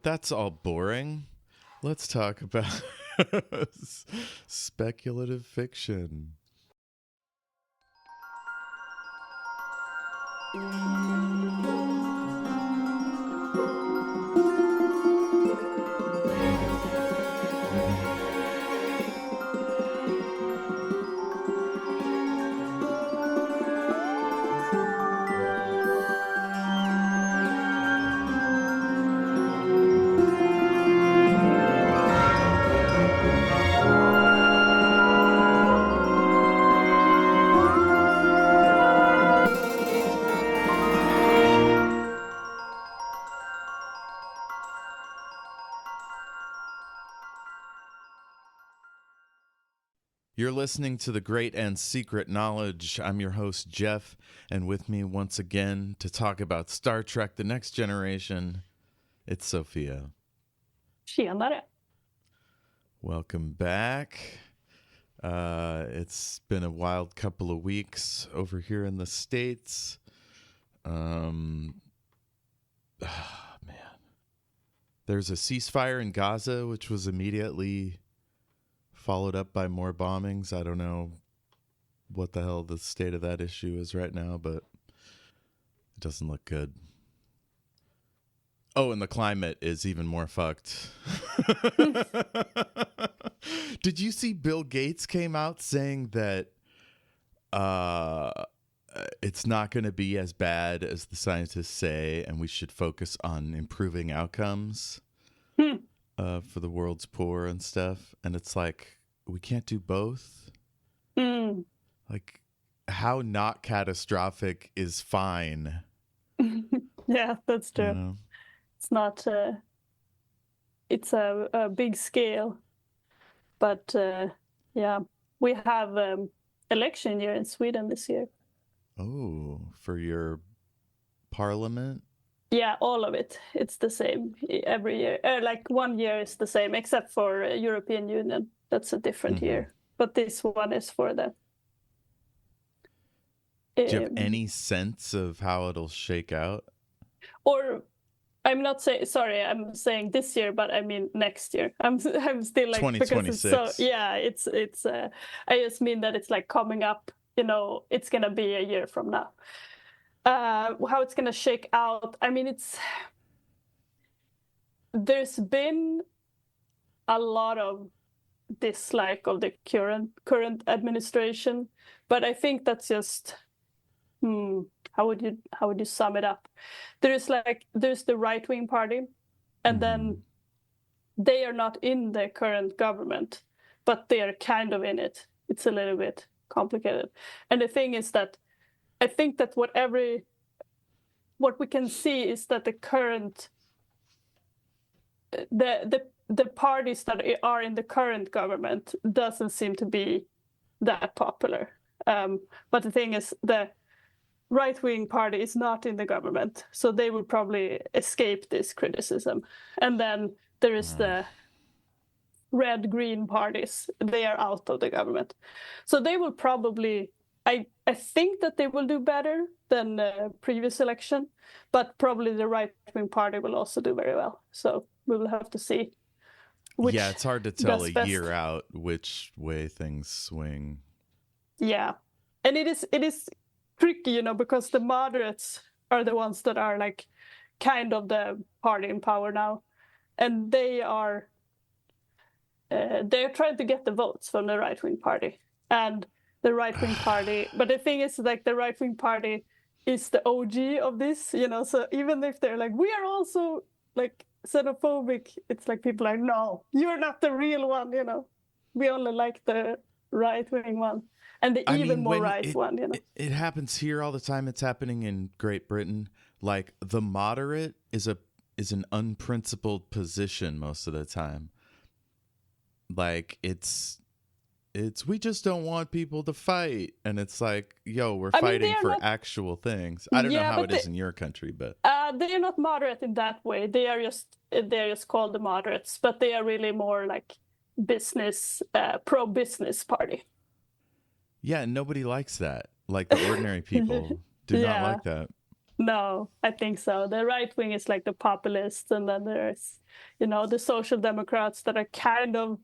That's all boring. Let's talk about speculative fiction. You're listening to The Great and Secret Knowledge. I'm your host, Jeff, and with me once again to talk about Star Trek The Next Generation, it's Sofia. Tjenare. Welcome back. It's been a wild couple of weeks over here in the States. Man. There's a ceasefire in Gaza, which was immediately followed up by more bombings. I don't know what the hell the state of that issue is right now, but it doesn't look good. Oh, and the climate is even more fucked. Did you see Bill Gates came out saying that it's not going to be as bad as the scientists say, and we should focus on improving outcomes for the world's poor and stuff? And it's like, we can't do both. Like, how not catastrophic is fine? Yeah, that's true. You know? It's not. It's a big scale, but yeah, we have election year in Sweden this year. Oh, for your parliament? Yeah, all of it. It's the same every year. Like 1 year is the same, except for European Union. That's a different year. But this one is for the... Do you have any sense of how it'll shake out? Or, I'm not saying... Sorry, I'm saying this year, but I mean next year. I'm still like... 2026. It's yeah, it's. I just mean that it's like coming up, you know, it's going to be a year from now. How it's going to shake out. I mean, there's been a lot of dislike of the current administration, but I think that's just how would you sum it up? There's the right-wing party, and then they are not in the current government, but they are kind of in it. It's a little bit complicated. And the thing is that I think that what we can see is that the current the parties that are in the current government doesn't seem to be that popular. But the thing is, the right-wing party is not in the government, so they will probably escape this criticism. And then there is the red-green parties. They are out of the government. So they will probably... I think that they will do better than the previous election, but probably the right-wing party will also do very well. So we will have to see. Yeah, it's hard to tell a year out which way things swing. Yeah, and it is tricky, you know, because the moderates are the ones that are like kind of the party in power now, and they're trying to get the votes from the right-wing party and the right-wing party. But the thing is, like, the right-wing party is the OG of this, you know, so even if they're like, we are also like xenophobic, it's like people are, no, you're not the real one, you know, we only like the right-wing one, and the more right one, you know. It happens here all the time. It's happening in Great Britain. Like, the moderate is an unprincipled position most of the time. Like, it's we just don't want people to fight, and it's like, yo, we're fighting for actual things. I don't know how it is in your country, but they are not moderate in that way. They're just called the moderates, but they are really more like business, pro-business party. Yeah, nobody likes that. Like, the ordinary people do not like that. No, I think so. The right wing is like the populists, and then there's, the social democrats that are kind of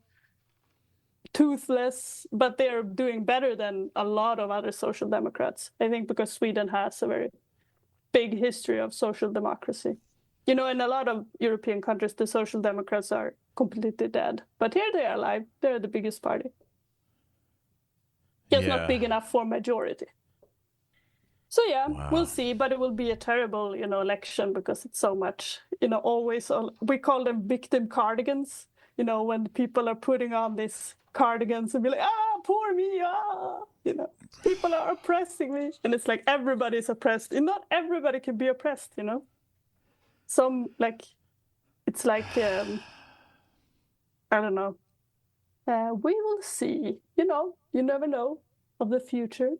toothless, but they're doing better than a lot of other social democrats. I think because Sweden has a very big history of social democracy. In a lot of European countries, the social democrats are completely dead. But here they are alive. They're the biggest party. Just not big enough for majority. So Wow. We'll see, but it will be a terrible, election because it's so much, always, we call them victim cardigans, when people are putting on these cardigans and be like, poor me, people are oppressing me. And it's like everybody's oppressed. And not everybody can be oppressed, Some, it's like, I don't know. We will see, you never know of the future.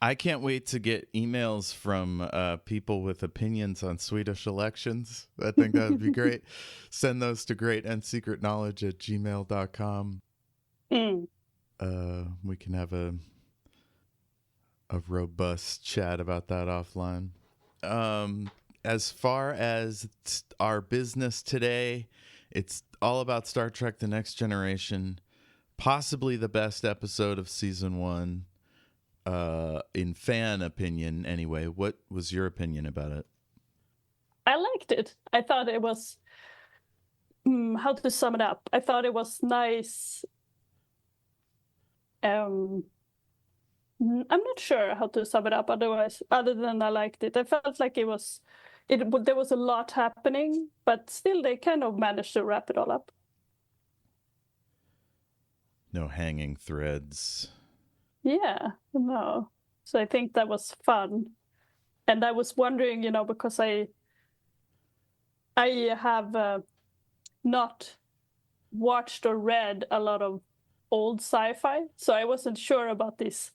I can't wait to get emails from people with opinions on Swedish elections. I think that would be great. Send those to greatandsekretknowledge@gmail.com. We can have a robust chat about that offline. As far as our business today, it's all about Star Trek: The Next Generation, possibly the best episode of season 1. In fan opinion, anyway. What was your opinion about it? I liked it. I thought it was, how to sum it up? I thought it was nice. I'm not sure how to sum it up other than I liked it. I felt like there was a lot happening, but still they kind of managed to wrap it all up. No hanging threads. Yeah, no. So I think that was fun. And I was wondering, because I have not watched or read a lot of old sci-fi, so I wasn't sure about these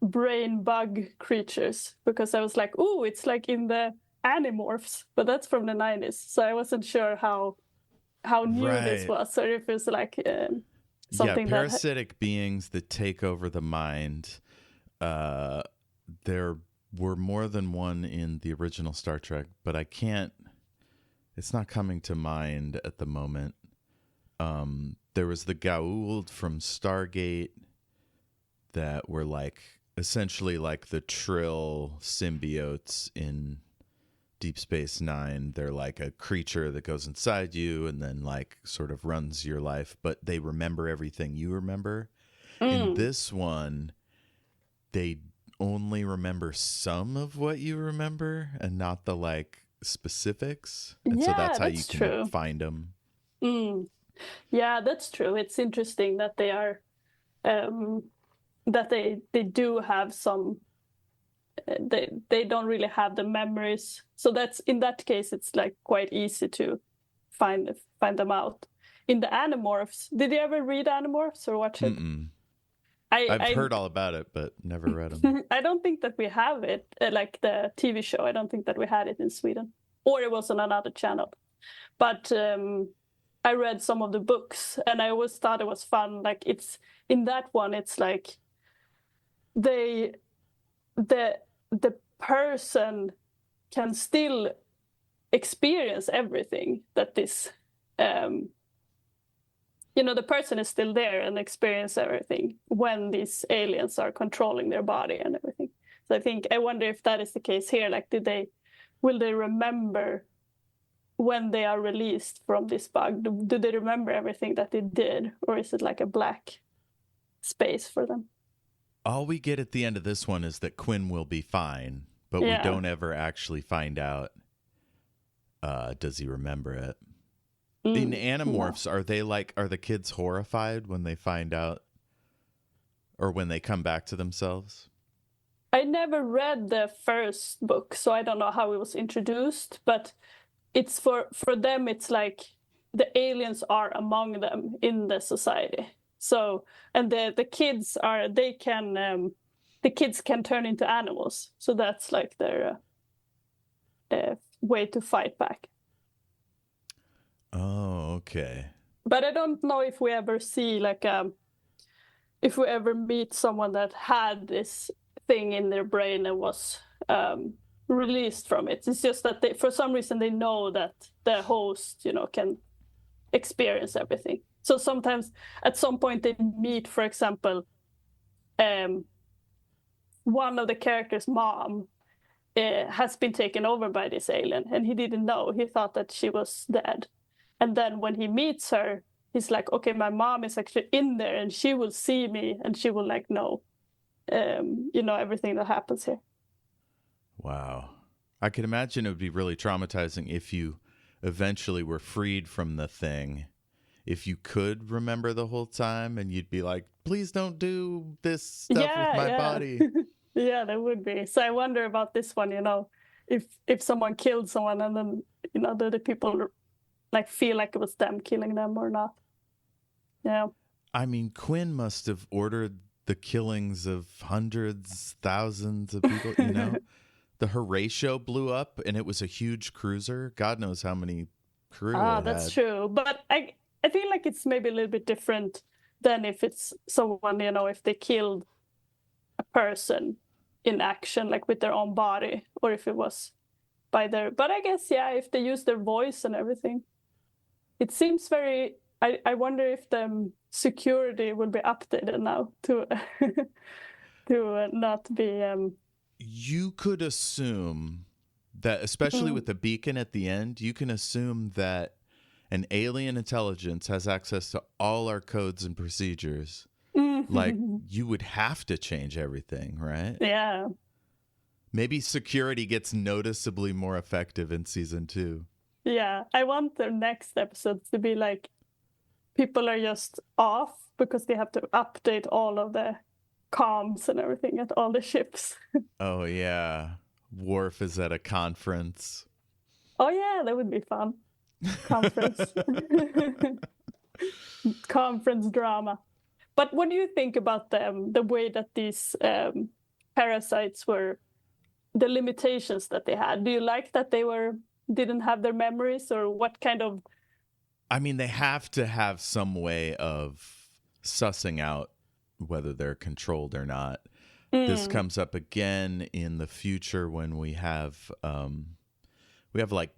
brain bug creatures, because I was like, ooh, it's like in the Animorphs, but that's from the 90s. So I wasn't sure how new this was, or if it's like... something parasitic beings that take over the mind. There were more than one in the original Star Trek, but it's not coming to mind at the moment. There was the Goa'uld from Stargate that were essentially like the Trill symbiotes in Deep Space Nine. They're like a creature that goes inside you and then sort of runs your life, but they remember everything you remember. In this one, they only remember some of what you remember and not the specifics. And so that's how you can find them. Yeah, that's true. It's interesting that they are that they do have some. They don't really have the memories, so that's in that case it's quite easy to find them out. In the Animorphs, did you ever read Animorphs or watch it? I've heard all about it, but never read them. I don't think that we have it, like the TV show. I don't think that we had it in Sweden, or it was on another channel. But I read some of the books, and I always thought it was fun. It's in that one, it's like the person can still experience everything that this the person is still there and experience everything when these aliens are controlling their body and everything. So I wonder if that is the case here. Will they remember when they are released from this bug? Do they remember everything that they did, or is it like a black space for them? All we get at the end of this one is that Quinn will be fine, but we don't ever actually find out, does he remember it? In Animorphs, are the kids horrified when they find out, or when they come back to themselves? I never read the first book, so I don't know how it was introduced, but it's for them, it's like the aliens are among them in the society. So, and the kids can turn into animals. So that's like their way to fight back. Oh, okay. But I don't know if we ever see if we ever meet someone that had this thing in their brain and was released from it. It's just that for some reason they know that the host, can experience everything. So sometimes at some point they meet, for example, one of the characters' mom has been taken over by this alien, and he didn't know. He thought that she was dead. And then when he meets her, he's like, okay, my mom is actually in there and she will see me and she will know, everything that happens here. Wow. I can imagine it would be really traumatizing if you eventually were freed from the thing, if you could remember the whole time, and you'd be like, please don't do this stuff with my body. Yeah, that would be. So I wonder about this one, if someone killed someone and then, do the people feel like it was them killing them or not. Yeah. I mean, Quinn must have ordered the killings of hundreds, thousands of people, The Horatio blew up and it was a huge cruiser. God knows how many crew it had. That's true. But I feel like it's maybe a little bit different than if it's someone, if they killed a person in action, with their own body, or if it was by their... But I guess, if they use their voice and everything. It seems very... I wonder if the security will be updated now to not be... You could assume that, especially with the beacon at the end, you can assume that an alien intelligence has access to all our codes and procedures. You would have to change everything, right? Yeah. Maybe security gets noticeably more effective in season 2. Yeah, I want the next episode to be people are just off because they have to update all of the comms and everything at all the ships. Oh, yeah. Worf is at a conference. Oh, yeah, that would be fun. Conference. Conference drama. But what do you think about the way that these parasites were, the limitations that they had? Do you like that they didn't have their memories, or what kind of... I mean, they have to have some way of sussing out whether they're controlled or not. This comes up again in the future when we have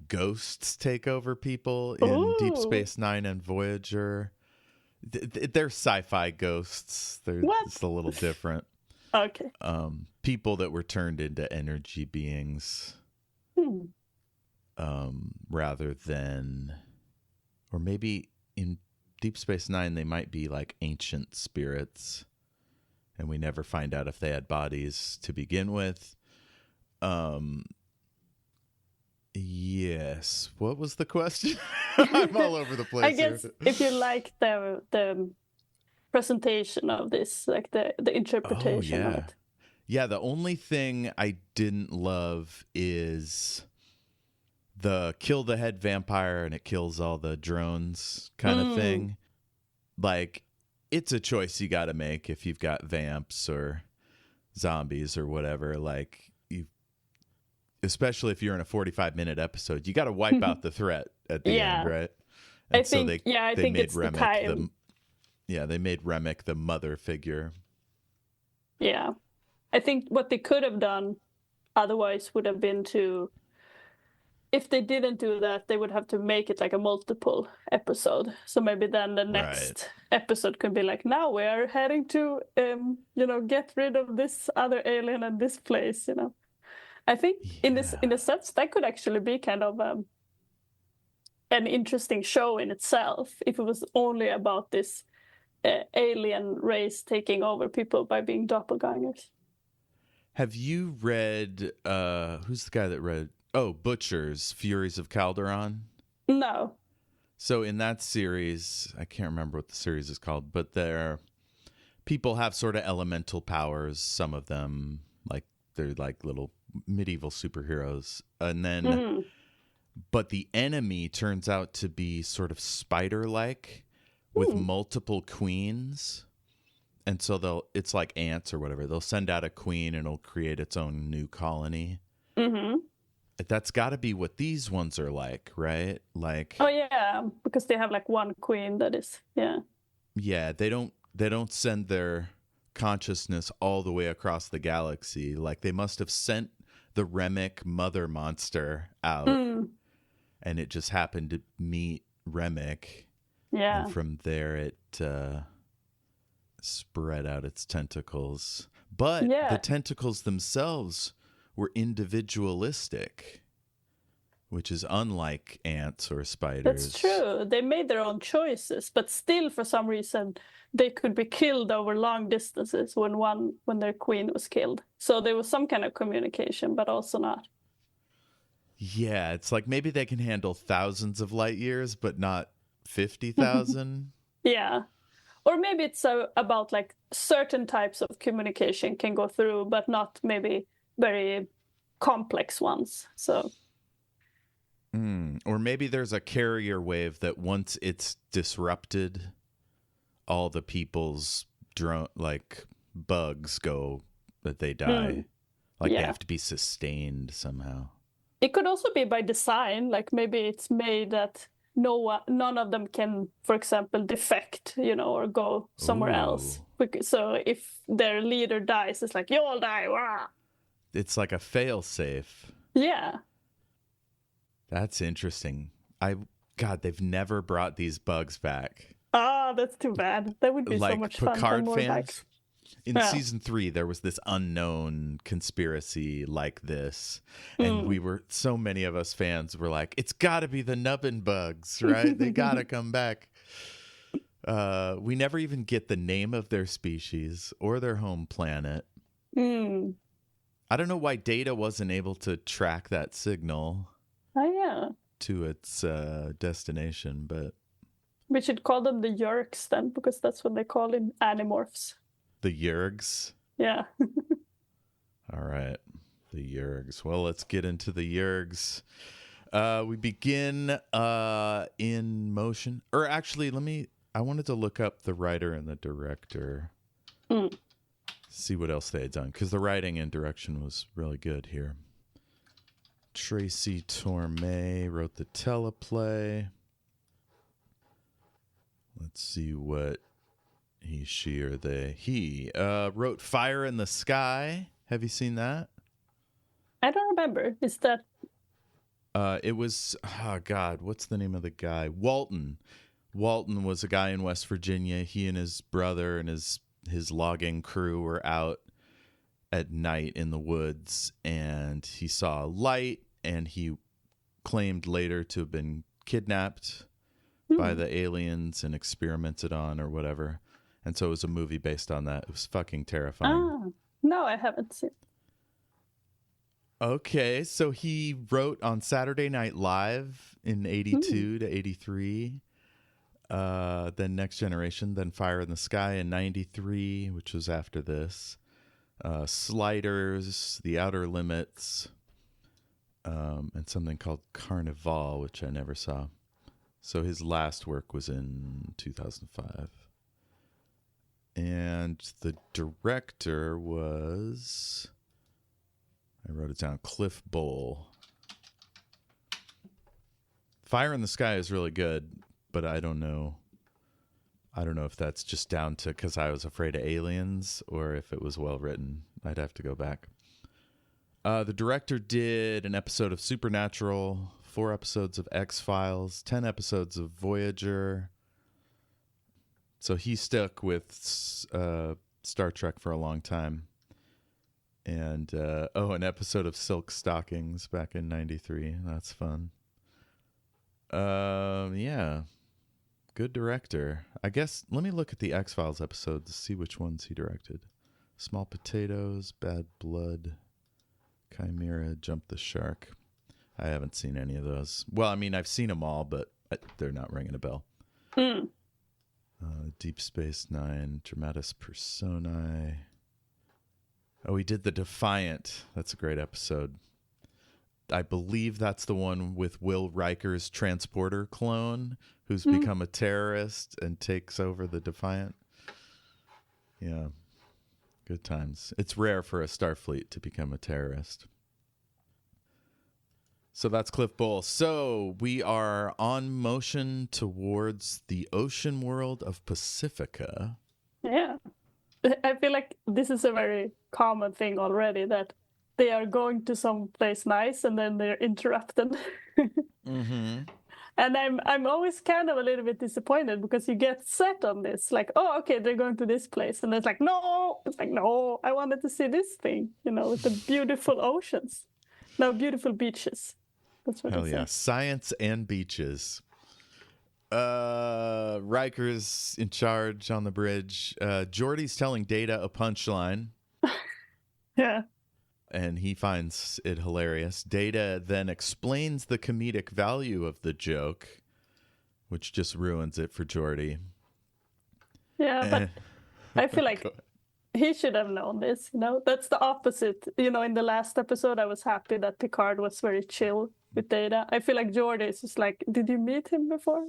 ghosts take over people in Deep Space Nine and Voyager. They're sci-fi ghosts. It's a little different. Okay. People that were turned into energy beings, rather than, or maybe in Deep Space Nine they might be ancient spirits, and we never find out if they had bodies to begin with. Yes. What was the question? I'm all over the place. I guess if you like the presentation of this, the interpretation of it. Yeah, the only thing I didn't love is the kill the head vampire and it kills all the drones kind of thing. It's a choice you got to make if you've got vamps or zombies or whatever. Especially if you're in a 45-minute episode, you got to wipe out the threat at the end, right? And I think it's Remick the time. They made Remick the mother figure. Yeah. I think what they could have done otherwise would have been to, if they didn't do that, they would have to make it a multiple episode. So maybe then the next episode could be now we are heading to, get rid of this other alien in this place, I think in a sense that could actually be kind of an interesting show in itself if it was only about this alien race taking over people by being doppelgangers. Have you read, who's the guy that read, Butcher's Furies of Calderon? No. So in that series, I can't remember what the series is called, but people have sort of elemental powers, some of them, they're little medieval superheroes, and then but the enemy turns out to be sort of spider-like with multiple queens, and so it's like ants or whatever, they'll send out a queen and it'll create its own new colony. That's got to be what these ones are like, right? Oh yeah, because they have one queen that is they don't send their consciousness all the way across the galaxy. They must have sent the Remick mother monster out, and it just happened to meet Remick. Yeah. And from there, it spread out its tentacles. But the tentacles themselves were individualistic, which is unlike ants or spiders. That's true. They made their own choices, but still, for some reason, they could be killed over long distances when their queen was killed. So there was some kind of communication, but also not. Yeah, it's like maybe they can handle thousands of light years, but not 50,000. Yeah. Or maybe it's about like certain types of communication can go through, but not maybe very complex ones. So. Or maybe there's a carrier wave that once it's disrupted, all the people's bugs go, that they die. They have to be sustained somehow. It could also be by design, like maybe it's made that none of them can, for example, defect, or go somewhere else. So if their leader dies, it's like, you all die. Wah! It's like a fail-safe. Yeah. That's interesting. God, they've never brought these bugs back. Oh, that's too bad. That would be so much fun. Picard fans, in season 3, there was this unknown conspiracy like this. And so many of us fans were like, it's got to be the nubbin bugs, right? They got to come back. We never even get the name of their species or their home planet. I don't know why Data wasn't able to track that signal. Oh, yeah. To its destination, but we should call them the Yurgs then, because that's what they call in Animorphs. The Yurgs? Yeah. All right. The Yurgs. Well, let's get into the Yurgs. We begin in motion. Or actually, I wanted to look up the writer and the director. See what else they had done, because the writing and direction was really good here. Tracy Torme wrote the teleplay. Let's see what he wrote Fire in the Sky. Have you seen that? I don't remember. Is that? It was, what's the name of the guy? Walton. Walton was a guy in West Virginia. He and his brother and his logging crew were out at night in the woods, and he saw a light, and he claimed later to have been kidnapped by the aliens and experimented on or whatever. And so it was a movie based on that. It was fucking terrifying. No, I haven't seen. Okay, so he wrote on Saturday Night Live in 82 to 83. Then Next Generation, then Fire in the Sky in 93, which was after this. Sliders, The Outer Limits, and something called Carnival, which I never saw. So his last work was in 2005. And the director was, I wrote it down, Cliff Bowl. Fire in the Sky is really good, but I don't know if that's just down to because I was afraid of aliens or if it was well written. I'd have to go back. The director did an episode of Supernatural, 4 episodes of X-Files, 10 episodes of Voyager. So he stuck with Star Trek for a long time. And, an episode of Silk Stockings back in 93. That's fun. Yeah. Good director. I guess, let me look at the X-Files episodes to see which ones he directed. Small Potatoes, Bad Blood, Chimera, Jump the Shark. I haven't seen any of those. Well, I mean, I've seen them all, but they're not ringing a bell. Deep Space Nine, Dramatis Personae. Oh, he did The Defiant. That's a great episode. I believe that's the one with Will Riker's transporter clone who's become a terrorist and takes over the Defiant. Yeah. Good times. It's rare for a Starfleet to become a terrorist. So that's Cliff Bowl. So we are on motion towards the ocean world of Pacifica. Yeah. I feel like this is a very common thing already, that they are going to some place nice and then they're interrupted. Mm-hmm. And I'm always kind of a little bit disappointed because you get set on this, like, oh, okay, they're going to this place, and it's like, no, I wanted to see this thing, with the beautiful oceans, no, beautiful beaches. That's what Hell I yeah, say. science and beaches. Riker's in charge on the bridge. Geordi's telling Data a punchline. Yeah. And he finds it hilarious. Data then explains the comedic value of the joke, which just ruins it for Geordi. Yeah, but I feel like he should have known this, That's the opposite. In the last episode, I was happy that Picard was very chill with Data. I feel like Geordi is just like, did you meet him before,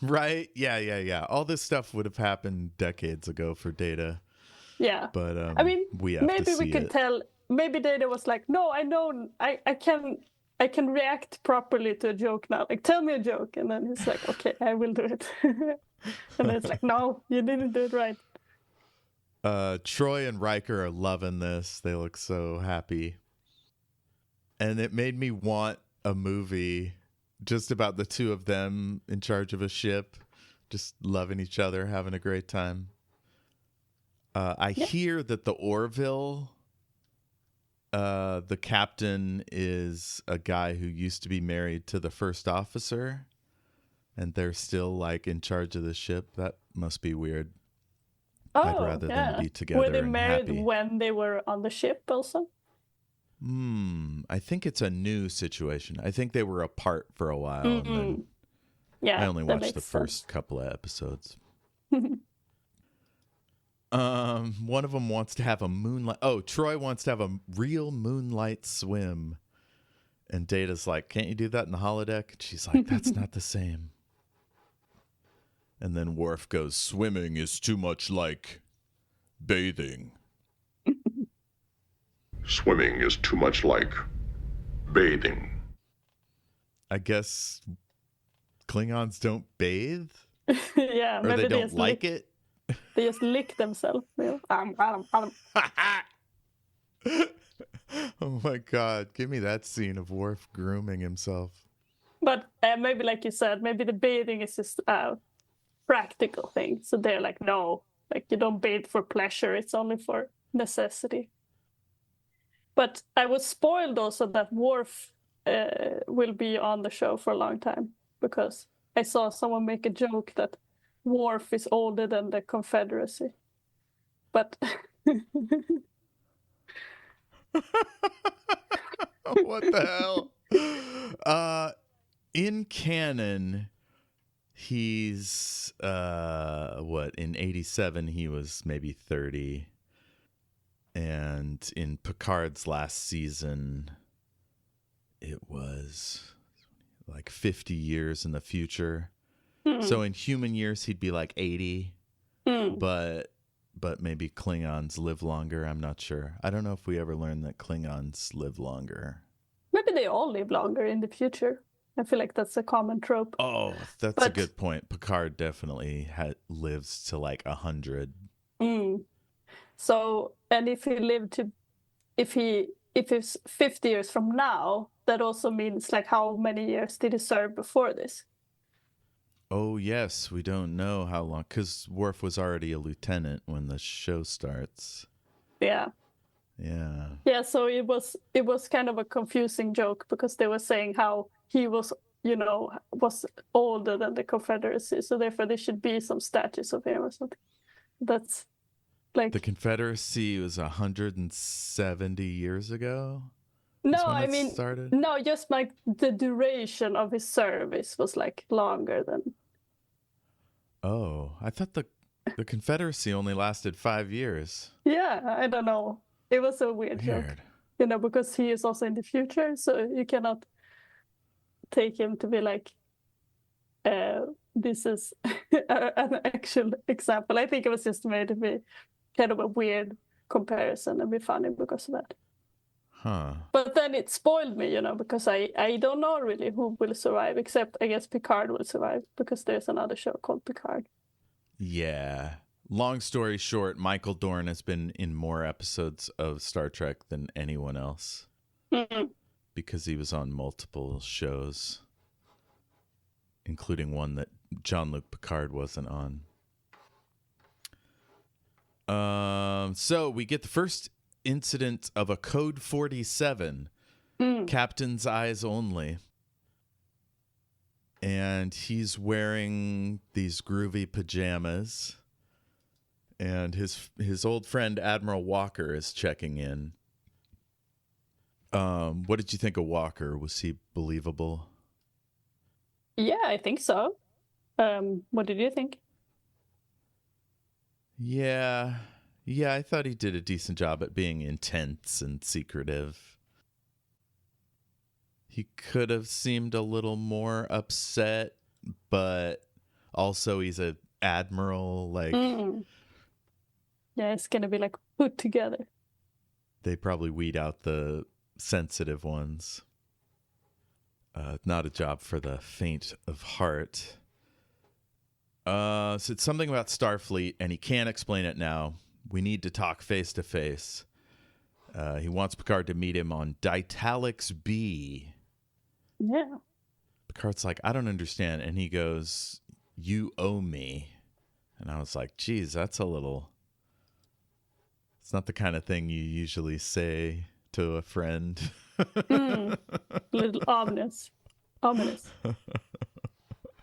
Right? Yeah. All this stuff would have happened decades ago for Data. Yeah. But I mean, we have maybe to see we could tell, maybe Data was like, no, I know, I can react properly to a joke now. Like, tell me a joke. And then he's like, okay, I will do it. And then it's like, no, you didn't do it right. Troy and Riker are loving this. They look so happy. And it made me want a movie just about the two of them in charge of a ship, just loving each other, having a great time. I hear that the Orville, the captain is a guy who used to be married to the first officer, and they're still like in charge of the ship. That must be weird. Oh, I'd rather them be together. Were they and married happy. when they were on the ship also? I think it's a new situation. I think they were apart for a while. And then I only watched the first couple of episodes. One of them wants to have a moonlight. Oh, Troy wants to have a real moonlight swim. And Data's like, can't you do that in the holodeck? And she's like, that's not the same. And then Worf goes, swimming is too much like bathing. Swimming is too much like bathing. I guess Klingons don't bathe? Yeah, or maybe they don't like it? They just lick themselves. Oh my God, give me that scene of Worf grooming himself. But maybe, like you said, maybe the bathing is just a practical thing. So they're like, no, like you don't bathe for pleasure. It's only for necessity. But I was spoiled also that Worf will be on the show for a long time because I saw someone make a joke that Worf is older than the Confederacy. But what the hell? In canon, he's in 87 he was maybe 30. And in Picard's last season, it was like 50 years in the future. So in human years, he'd be like 80. But maybe Klingons live longer. I'm not sure. I don't know if we ever learned that Klingons live longer. Maybe they all live longer in the future. I feel like that's a common trope. Oh, that's a good point. Picard definitely lives to like 100. So, and if it's 50 years from now, that also means like how many years did he serve before this? Oh, yes. We don't know how long, because Worf was already a lieutenant when the show starts. Yeah. Yeah, so it was kind of a confusing joke because they were saying how he was, was older than the Confederacy, so therefore there should be some statues of him or something. That's like... The Confederacy was 170 years ago? No, I mean, started? No, just like the duration of his service was like longer than... Oh, I thought the Confederacy only lasted 5 years. Yeah, I don't know. It was a weird joke. Because he is also in the future, so you cannot take him to be like, this is an actual example. I think it was just made to be kind of a weird comparison and be funny because of that. Huh. But then it spoiled me, because I don't know really who will survive, except I guess Picard will survive because there's another show called Picard. Yeah. Long story short, Michael Dorn has been in more episodes of Star Trek than anyone else because he was on multiple shows, including one that Jean-Luc Picard wasn't on. So we get the first incident of a Code 47, Captain's Eyes Only. And he's wearing these groovy pajamas. And his old friend Admiral Walker is checking in. What did you think of Walker? Was he believable? Yeah, I think so. What did you think? Yeah, I thought he did a decent job at being intense and secretive. He could have seemed a little more upset, but also he's an admiral, like... Yeah, it's going to be like put together. They probably weed out the sensitive ones. Not a job for the faint of heart. So it's something about Starfleet, and he can't explain it now. We need to talk face to face. He wants Picard to meet him on Ditalix B. Yeah. Picard's like, I don't understand. And he goes, you owe me. And I was like, geez, that's a little... It's not the kind of thing you usually say to a friend. Little ominous.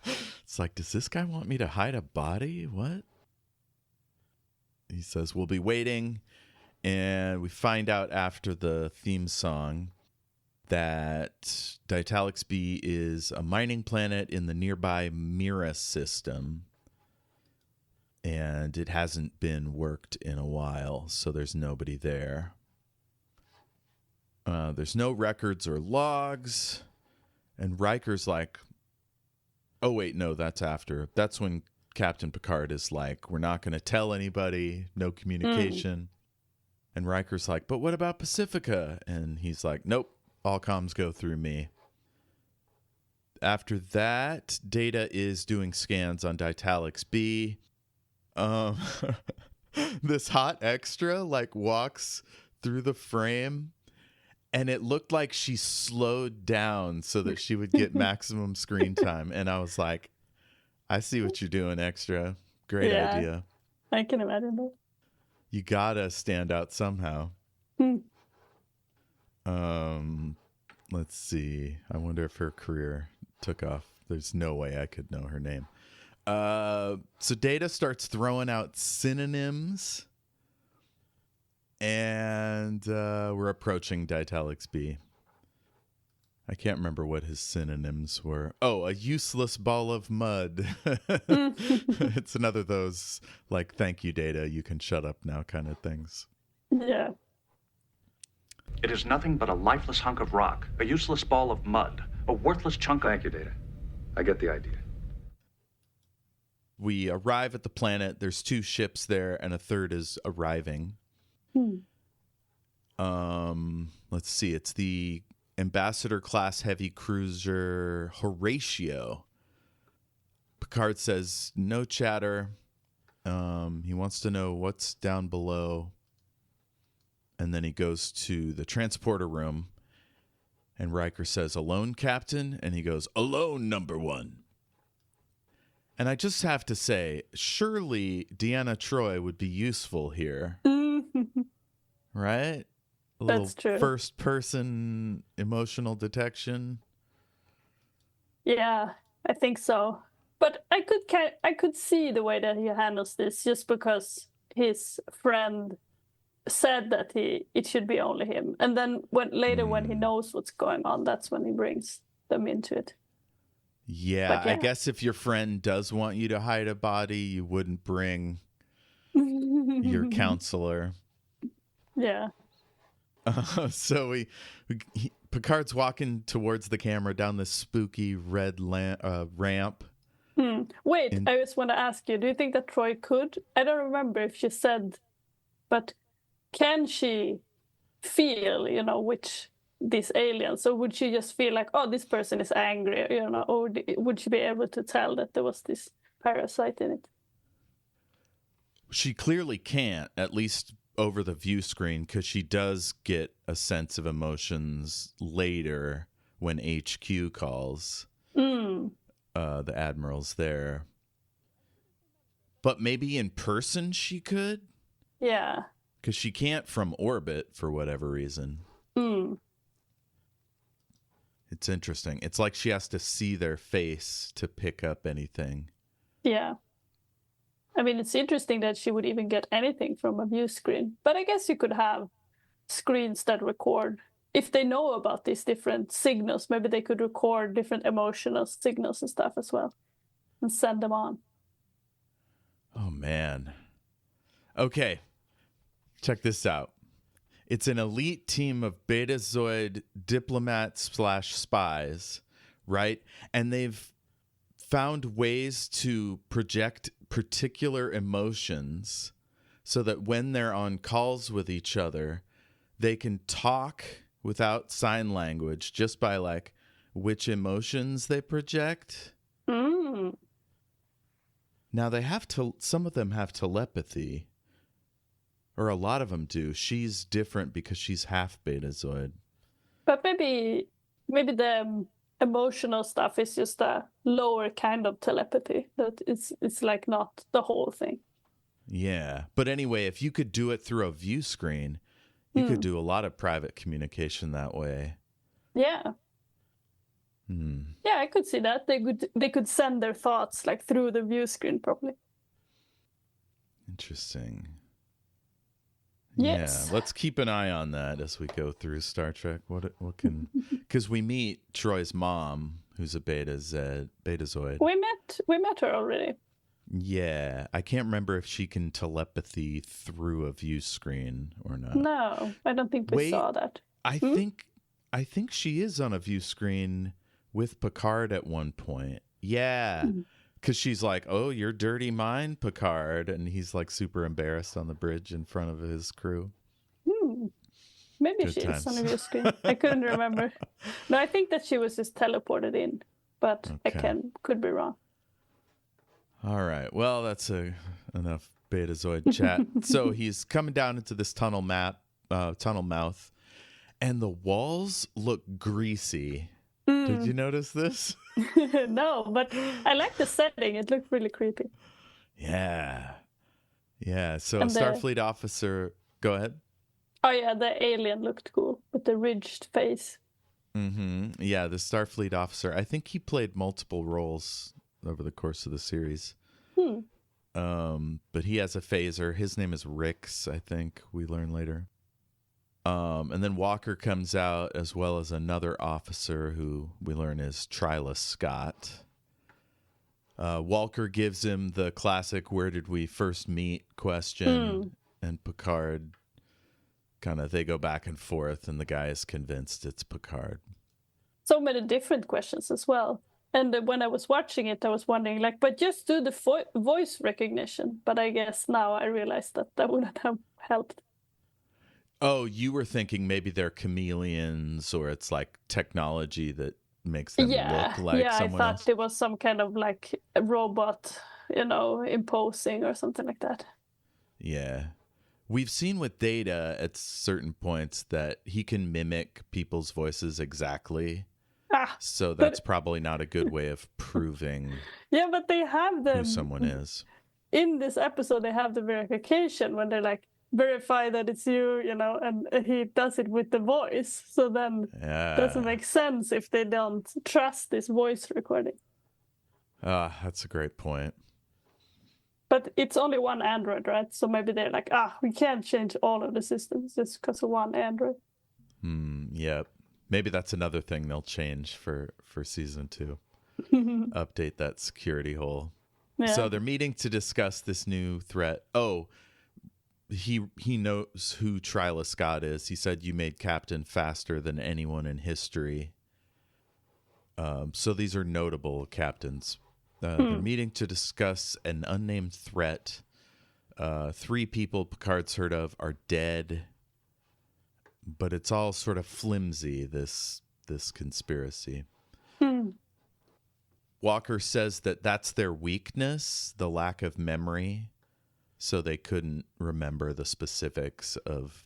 It's like, does this guy want me to hide a body? What? He says, we'll be waiting. And we find out after the theme song that Ditalix B is a mining planet in the nearby Mira system. And it hasn't been worked in a while, so there's nobody there. There's no records or logs. And Riker's like, oh, wait, no, that's after. That's when Captain Picard is like, we're not going to tell anybody, no communication. And Riker's like, but what about Pacifica? And he's like, nope, all comms go through me. After that, Data is doing scans on Ditalix B. This hot extra like walks through the frame, and it looked like she slowed down so that she would get maximum screen time. And I was like, I see what you're doing, extra. Great idea. I can imagine that. You gotta stand out somehow. Let's see. I wonder if her career took off. There's no way I could know her name. So Data starts throwing out synonyms, and we're approaching Ditalix B. I can't remember what his synonyms were. Oh, a useless ball of mud. It's another of those, like, thank you, Data, you can shut up now kind of things. Yeah. It is nothing but a lifeless hunk of rock, a useless ball of mud, a worthless chunk of... Thank you, Data. I get the idea. We arrive at the planet. There's 2 ships there, and a third is arriving. Let's see. It's the Ambassador class heavy cruiser Horatio. Picard says, no chatter. He wants to know what's down below. And then he goes to the transporter room. And Riker says, alone, Captain? And he goes, alone, number 1. And I just have to say, surely Deanna Troi would be useful here. Right? A That's true. Little first-person emotional detection. Yeah, I think so. But I could see the way that he handles this, just because his friend said that it should be only him. And then when he knows what's going on, that's when he brings them into it. Yeah, I guess if your friend does want you to hide a body, you wouldn't bring your counselor. Yeah. So Picard's walking towards the camera down this spooky red ramp. Wait, I just want to ask you, do you think that Troi could? I don't remember if she said, but can she feel, which these aliens? So would she just feel like, oh, this person is angry, or would she be able to tell that there was this parasite in it? She clearly can't, at least over the view screen, because she does get a sense of emotions later when HQ calls. The Admiral's there. But maybe in person she could? Yeah. Because she can't from orbit for whatever reason. It's interesting. It's like she has to see their face to pick up anything. Yeah. I mean, it's interesting that she would even get anything from a view screen. But I guess you could have screens that record. If they know about these different signals, maybe they could record different emotional signals and stuff as well and send them on. Oh, man. Okay. Check this out. It's an elite team of Betazoid diplomats/spies, right? And they've found ways to project particular emotions so that when they're on calls with each other, they can talk without sign language just by like which emotions they project. Now they have to, some of them have telepathy, or a lot of them do. She's different because she's half Betazoid. But maybe the emotional stuff is just a lower kind of telepathy. That it's like not the whole thing. Yeah. But anyway, if you could do it through a view screen, you could do a lot of private communication that way. Yeah. Yeah, I could see that. They could send their thoughts like through the view screen probably. Interesting. Yes. Yeah, let's keep an eye on that as we go through Star Trek. What can, because we meet Troy's mom, who's a Betazoid. We met her already. Yeah, I can't remember if she can telepathy through a view screen or not. No, I don't think we saw that. I think she is on a view screen with Picard at one point. Yeah. Because she's like, "Oh, your dirty mind, Picard," and he's like super embarrassed on the bridge in front of his crew. Maybe Good she times. is on a view screen. I couldn't remember. No, I think that she was just teleported in, but Okay. I could be wrong. All right. Well, that's enough Betazoid chat. So he's coming down into this tunnel mouth, and the walls look greasy. Did you notice this? No, but I like the setting. It looked really creepy. Yeah. Yeah. So And Starfleet officer, go ahead. Oh yeah, the alien looked cool with the ridged face. Yeah, the Starfleet officer. I think he played multiple roles over the course of the series. But he has a phaser. His name is Rix, I think we learn later. And then Walker comes out, as well as another officer who we learn is Tryla Scott. Walker gives him the classic "Where did we first meet?" question, and Picard they go back and forth, and the guy is convinced it's Picard. So many different questions as well. And when I was watching it, I was wondering, like, but just do the voice recognition. But I guess now I realized that wouldn't have helped. Oh, you were thinking maybe they're chameleons, or it's like technology that makes them look like someone I else. thought it was some kind of like a robot, imposing or something like that. Yeah. We've seen with Data at certain points that he can mimic people's voices exactly. So that's probably not a good way of proving Yeah, but they have them. who someone is. In this episode, they have the verification when they're like, verify that it's you, and he does it with the voice. So then it doesn't make sense if they don't trust this voice recording. That's a great point. But it's only one Android, right? So maybe they're like, we can't change all of the systems just because of one Android. Yep. Maybe that's another thing they'll change for season 2. Update that security hole. Yeah. So they're meeting to discuss this new threat. Oh, he knows who Tryla Scott is. He said, "You made Captain faster than anyone in history." So these are notable captains. They're meeting to discuss an unnamed threat. 3 people Picard's heard of are dead, but it's all sort of flimsy, this conspiracy. Walker says that that's their weakness, the lack of memory. so they couldn't remember the specifics of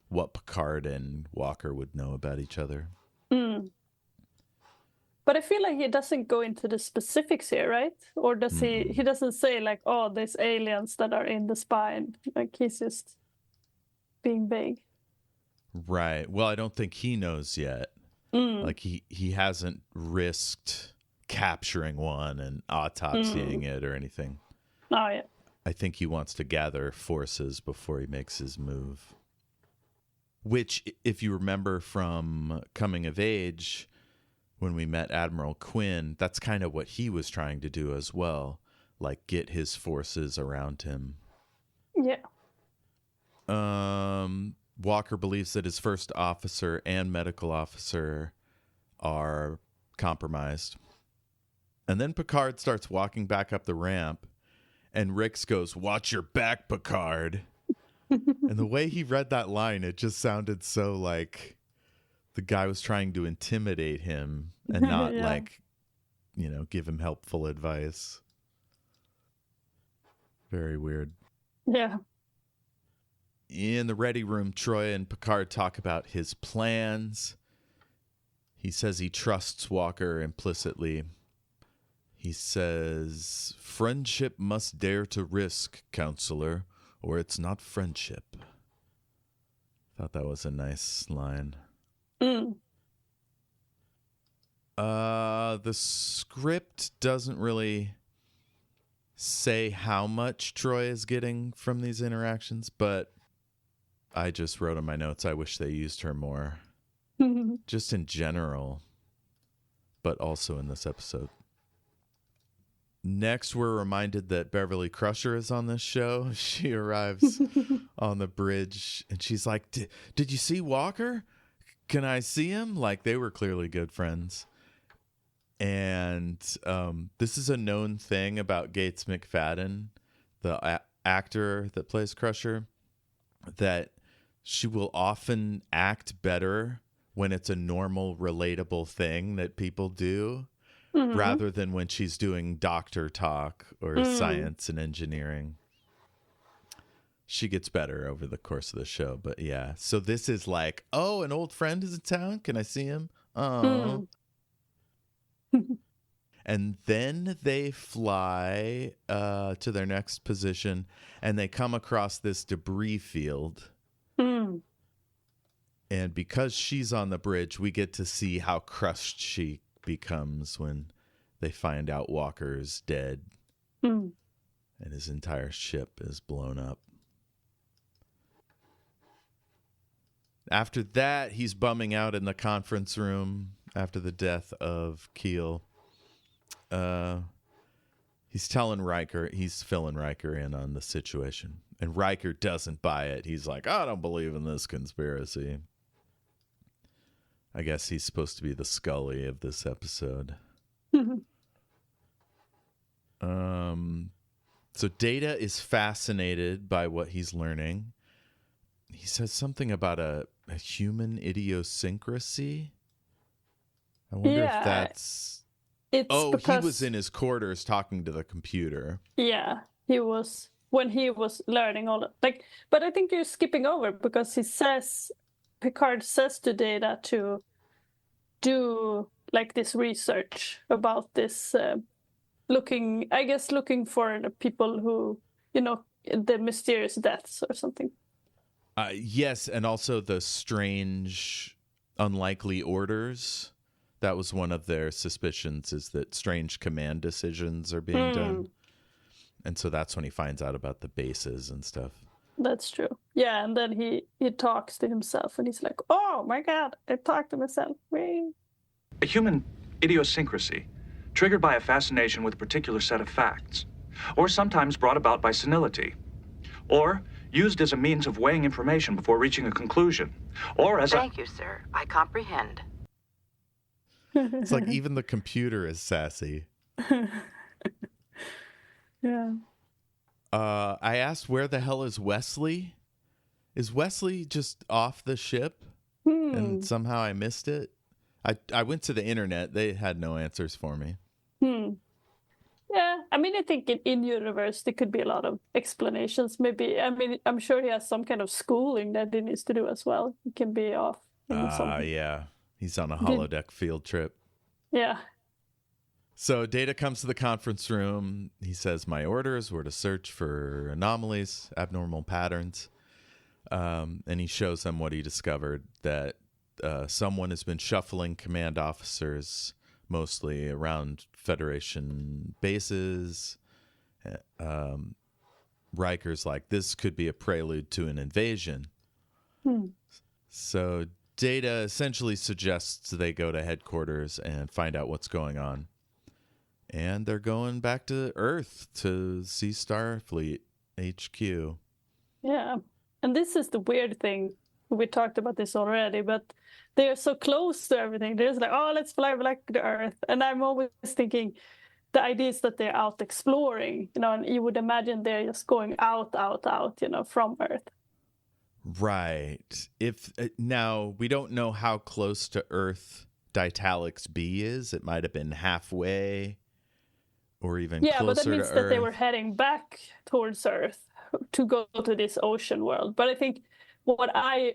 what Picard and Walker would know about each other. But I feel like he doesn't go into the specifics here, right? Or does he? He doesn't say like, "Oh, there's aliens that are in the spine." Like he's just being vague. Right. Well, I don't think he knows yet. Like he hasn't risked capturing one and autopsying it or anything. Oh yeah. I think he wants to gather forces before he makes his move. Which, if you remember from Coming of Age, when we met Admiral Quinn, that's kind of what he was trying to do as well. Like, get his forces around him. Yeah. Walker believes that his first officer and medical officer are compromised. And then Picard starts walking back up the ramp, and Rix goes, "Watch your back, Picard." And the way he read that line, it just sounded so like the guy was trying to intimidate him and not give him helpful advice. Very weird. Yeah. In the ready room, Troy and Picard talk about his plans. He says he trusts Walker implicitly. He says, "Friendship must dare to risk, counselor, or it's not friendship." Thought that was a nice line. The script doesn't really say how much Troy is getting from these interactions, but I just wrote in my notes, I wish they used her more. Just in general, but also in this episode. Next, we're reminded that Beverly Crusher is on this show. She arrives on the bridge, and she's like, did you see Walker? Can I see him? Like, they were clearly good friends. And this is a known thing about Gates McFadden, the actor that plays Crusher, that she will often act better when it's a normal, relatable thing that people do. Rather than when she's doing doctor talk or science and engineering. She gets better over the course of the show, but yeah. So this is like, oh, an old friend is in town. Can I see him? Oh. And then they fly to their next position, and they come across this debris field. And because she's on the bridge, we get to see how crushed she becomes when they find out Walker's dead and his entire ship is blown up. After that, he's bumming out in the conference room after the death of Keel. He's telling Riker, he's filling Riker in on the situation. And Riker doesn't buy it. He's like, "I don't believe in this conspiracy." I guess he's supposed to be the Scully of this episode. So Data is fascinated by what he's learning. He says something about a human idiosyncrasy. I wonder if that's... It's because... he was in his quarters talking to the computer. Yeah, he was when he was learning all that. Like, but I think you're skipping over because Picard says to Data to do like this research about this, looking for the people who, the mysterious deaths or something. Yes, and also the strange, unlikely orders. That was one of their suspicions, is that strange command decisions are being done. And so that's when he finds out about the bases and stuff. That's true. Yeah, and then he talks to himself, and he's like, "Oh my God, I talked to myself." A human idiosyncrasy, triggered by a fascination with a particular set of facts, or sometimes brought about by senility, or used as a means of weighing information before reaching a conclusion, or as Thank you, sir. I comprehend. It's like even the computer is sassy. Yeah. I asked, where the hell is Wesley? Is Wesley just off the ship? And somehow I missed it? I went to the internet. They had no answers for me. Yeah, I mean, I think in universe there could be a lot of explanations. Maybe, I mean, I'm sure he has some kind of schooling that he needs to do as well. He can be off. Yeah. He's on a holodeck field trip. Yeah. So Data comes to the conference room. He says, my orders were to search for anomalies, abnormal patterns. And he shows them what he discovered, that someone has been shuffling command officers mostly around Federation bases. Riker's like, this could be a prelude to an invasion. So Data essentially suggests they go to headquarters and find out what's going on. And they're going back to Earth to see Starfleet HQ. Yeah. And this is the weird thing. We talked about this already, but they are so close to everything. They're just like, oh, let's fly back to Earth. And I'm always thinking the idea is that they're out exploring, and you would imagine they're just going out, from Earth. Right. If now we don't know how close to Earth Ditalix B is. It might have been halfway or even closer to Earth. Yeah, but that means that they were heading back towards Earth to go to this ocean world. But I think what I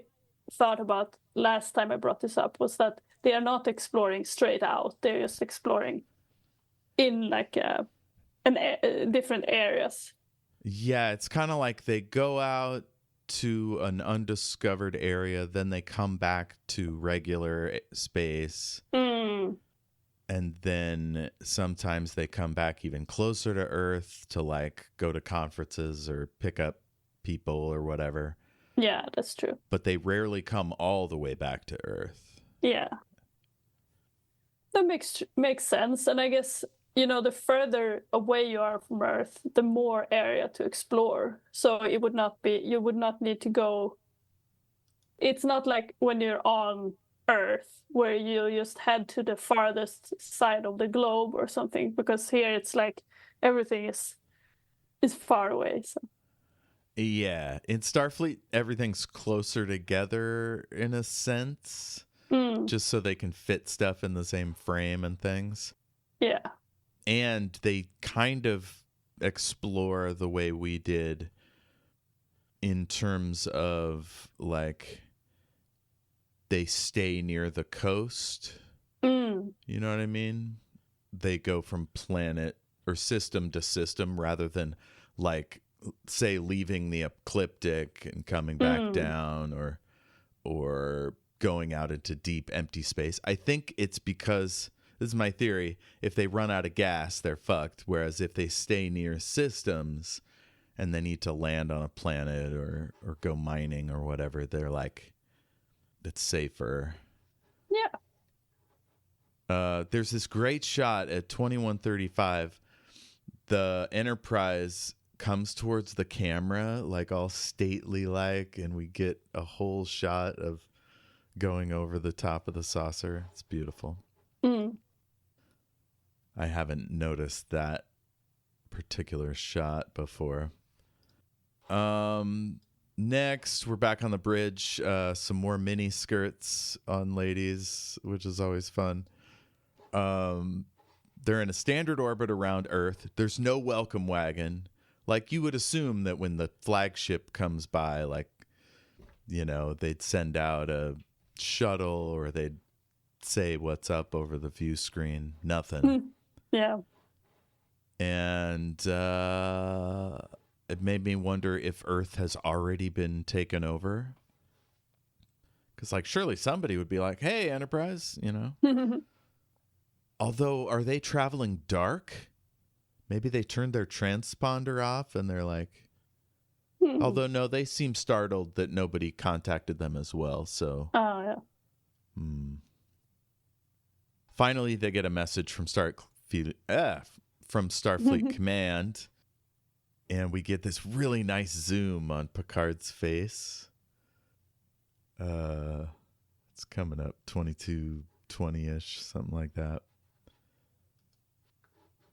thought about last time I brought this up was that they are not exploring straight out. They're just exploring in different areas. Yeah, it's kind of like they go out to an undiscovered area, then they come back to regular space. And then sometimes they come back even closer to Earth to go to conferences or pick up people or whatever. Yeah, that's true. But they rarely come all the way back to Earth. Yeah. That makes sense. And I guess, the further away you are from Earth, the more area to explore. So you would not need to go. It's not like when you're on Earth where you just head to the farthest side of the globe or something, because here it's like everything is far away. So. Yeah, in Starfleet everything's closer together in a sense, just so they can fit stuff in the same frame and things. Yeah. And they kind of explore the way we did in terms of they stay near the coast. You know what I mean? They go from planet or system to system rather than say leaving the ecliptic and coming back down or going out into deep empty space. I think it's because, this is my theory, if they run out of gas, they're fucked. Whereas if they stay near systems and they need to land on a planet or go mining or whatever, they're it's safer. Yeah. There's this great shot at 2135. The Enterprise comes towards the camera all stately and we get a whole shot of going over the top of the saucer. It's beautiful. I haven't noticed that particular shot before. Next, we're back on the bridge. Some more mini skirts on ladies, which is always fun. They're in a standard orbit around Earth. There's no welcome wagon. You would assume that when the flagship comes by, they'd send out a shuttle or they'd say what's up over the view screen. Nothing. Yeah. And it made me wonder if Earth has already been taken over. Because, surely somebody would be like, hey, Enterprise, Although, are they traveling dark? Maybe they turned their transponder off and they're although, no, they seem startled that nobody contacted them as well, so. Oh, yeah. Finally, they get a message from Starfleet Command, and we get this really nice zoom on Picard's face. It's coming up 22:20-ish, something like that.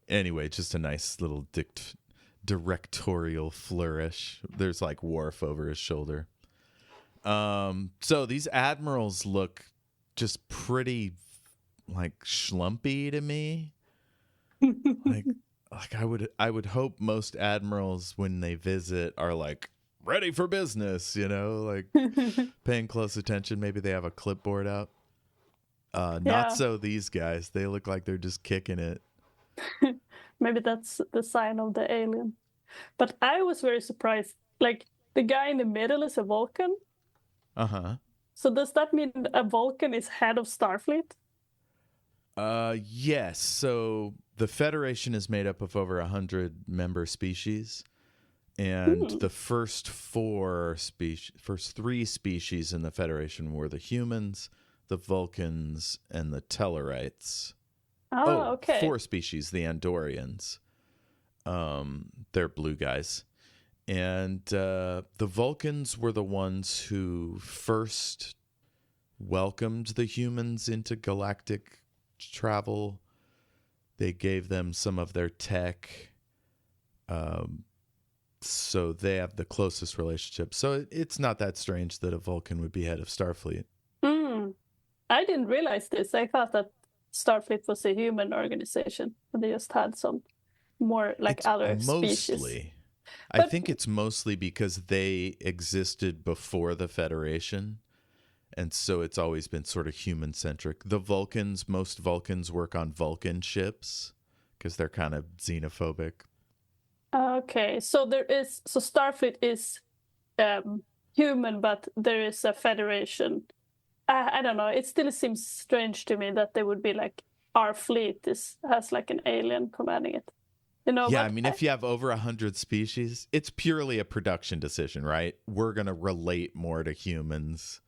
Anyway, just a nice little directorial flourish. There's Worf over his shoulder. So these admirals look just pretty schlumpy to me. like I would hope most admirals when they visit are like ready for business, like paying close attention. Maybe they have a clipboard out. Not so these guys. They look like they're just kicking it. Maybe that's the sign of the alien. But I was very surprised. Like, the guy in the middle is a Vulcan. Uh-huh. So does that mean a Vulcan is head of Starfleet? Yes. So the Federation is made up of over 100 member species. And the first three species in the Federation were the humans, the Vulcans, and the Tellarites. Oh, okay. 4 species, the Andorians. They're blue guys. And the Vulcans were the ones who first welcomed the humans into galactic travel. They gave them some of their tech. So they have the closest relationship. So it's not that strange that a Vulcan would be head of Starfleet. I didn't realize this. I thought that Starfleet was a human organization, and they just had some more like It's other mostly, species. I think it's mostly because they existed before the Federation, and so it's always been sort of human-centric. Most Vulcans work on Vulcan ships because they're kind of xenophobic. Okay, so Starfleet is human, but there is a Federation. I don't know. It still seems strange to me that they would be like, our fleet has like an alien commanding it. Yeah, I mean, if you have over 100 species, it's purely a production decision, right? We're going to relate more to humans.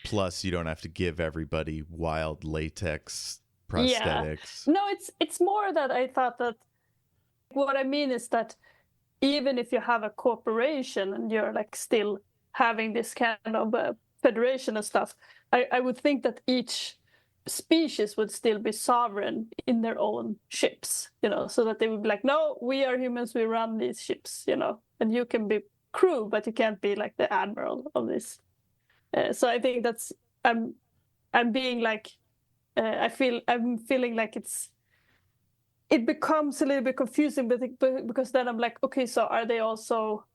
Plus, you don't have to give everybody wild latex prosthetics. Yeah. No, it's more that I thought that what I mean is that even if you have a corporation and you're like still having this kind of federation and stuff, I would think that each species would still be sovereign in their own ships, so that they would be like, no, we are humans, we run these ships, and you can be crew, but you can't be like the admiral of this. So I think that's I'm being like I'm feeling like it becomes a little bit confusing, but because then I'm like, okay, so are they also,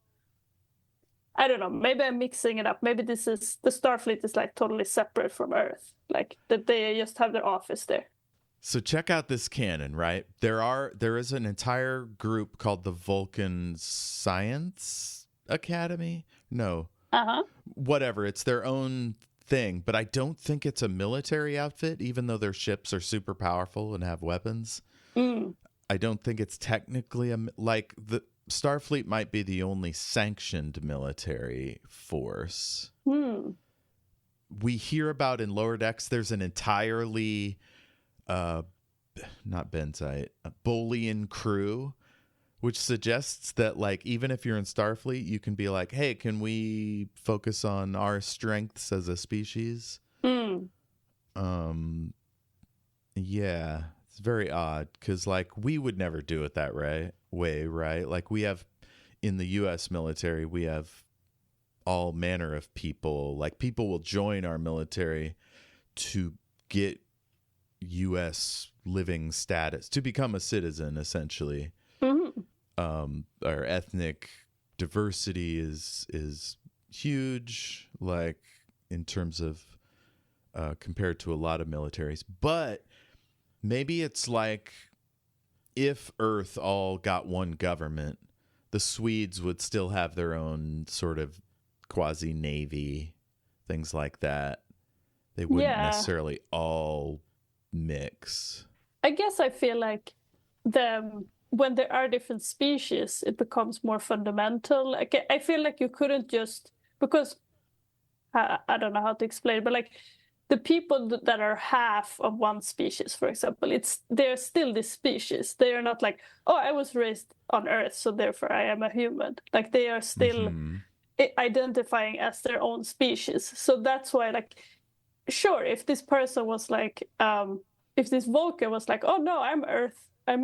I don't know, maybe I'm mixing it up. Maybe the Starfleet is like totally separate from Earth, like that they just have their office there. So check out this canon, right? There is an entire group called the Vulcan Science Academy. No. Whatever, it's their own thing, but I don't think it's a military outfit, even though their ships are super powerful and have weapons. I don't think it's technically the Starfleet might be the only sanctioned military force. We hear about in Lower Decks, there's an entirely, not Benzite, a Bolian crew, which suggests that, like, even if you're in Starfleet, you can be like, hey, can we focus on our strengths as a species? Yeah, it's very odd because, like, we would never do it that way, right? Like, we have, in the U.S. military, we have all manner of people. Like, people will join our military to get U.S. living status, to become a citizen, essentially. Our ethnic diversity is huge, like, in terms of compared to a lot of militaries. But maybe it's like if Earth all got one government, the Swedes would still have their own sort of quasi-navy, things like that. They wouldn't necessarily all mix. I guess I feel like when there are different species, it becomes more fundamental. Like, I feel like you couldn't just, because I don't know how to explain it, but like the people that are half of one species, for example, they're still this species. They are not like, oh, I was raised on Earth, so therefore I am a human. Like, they are still identifying as their own species. So that's why, like, sure, if this person was like, if this Vulcan was like, oh no, I'm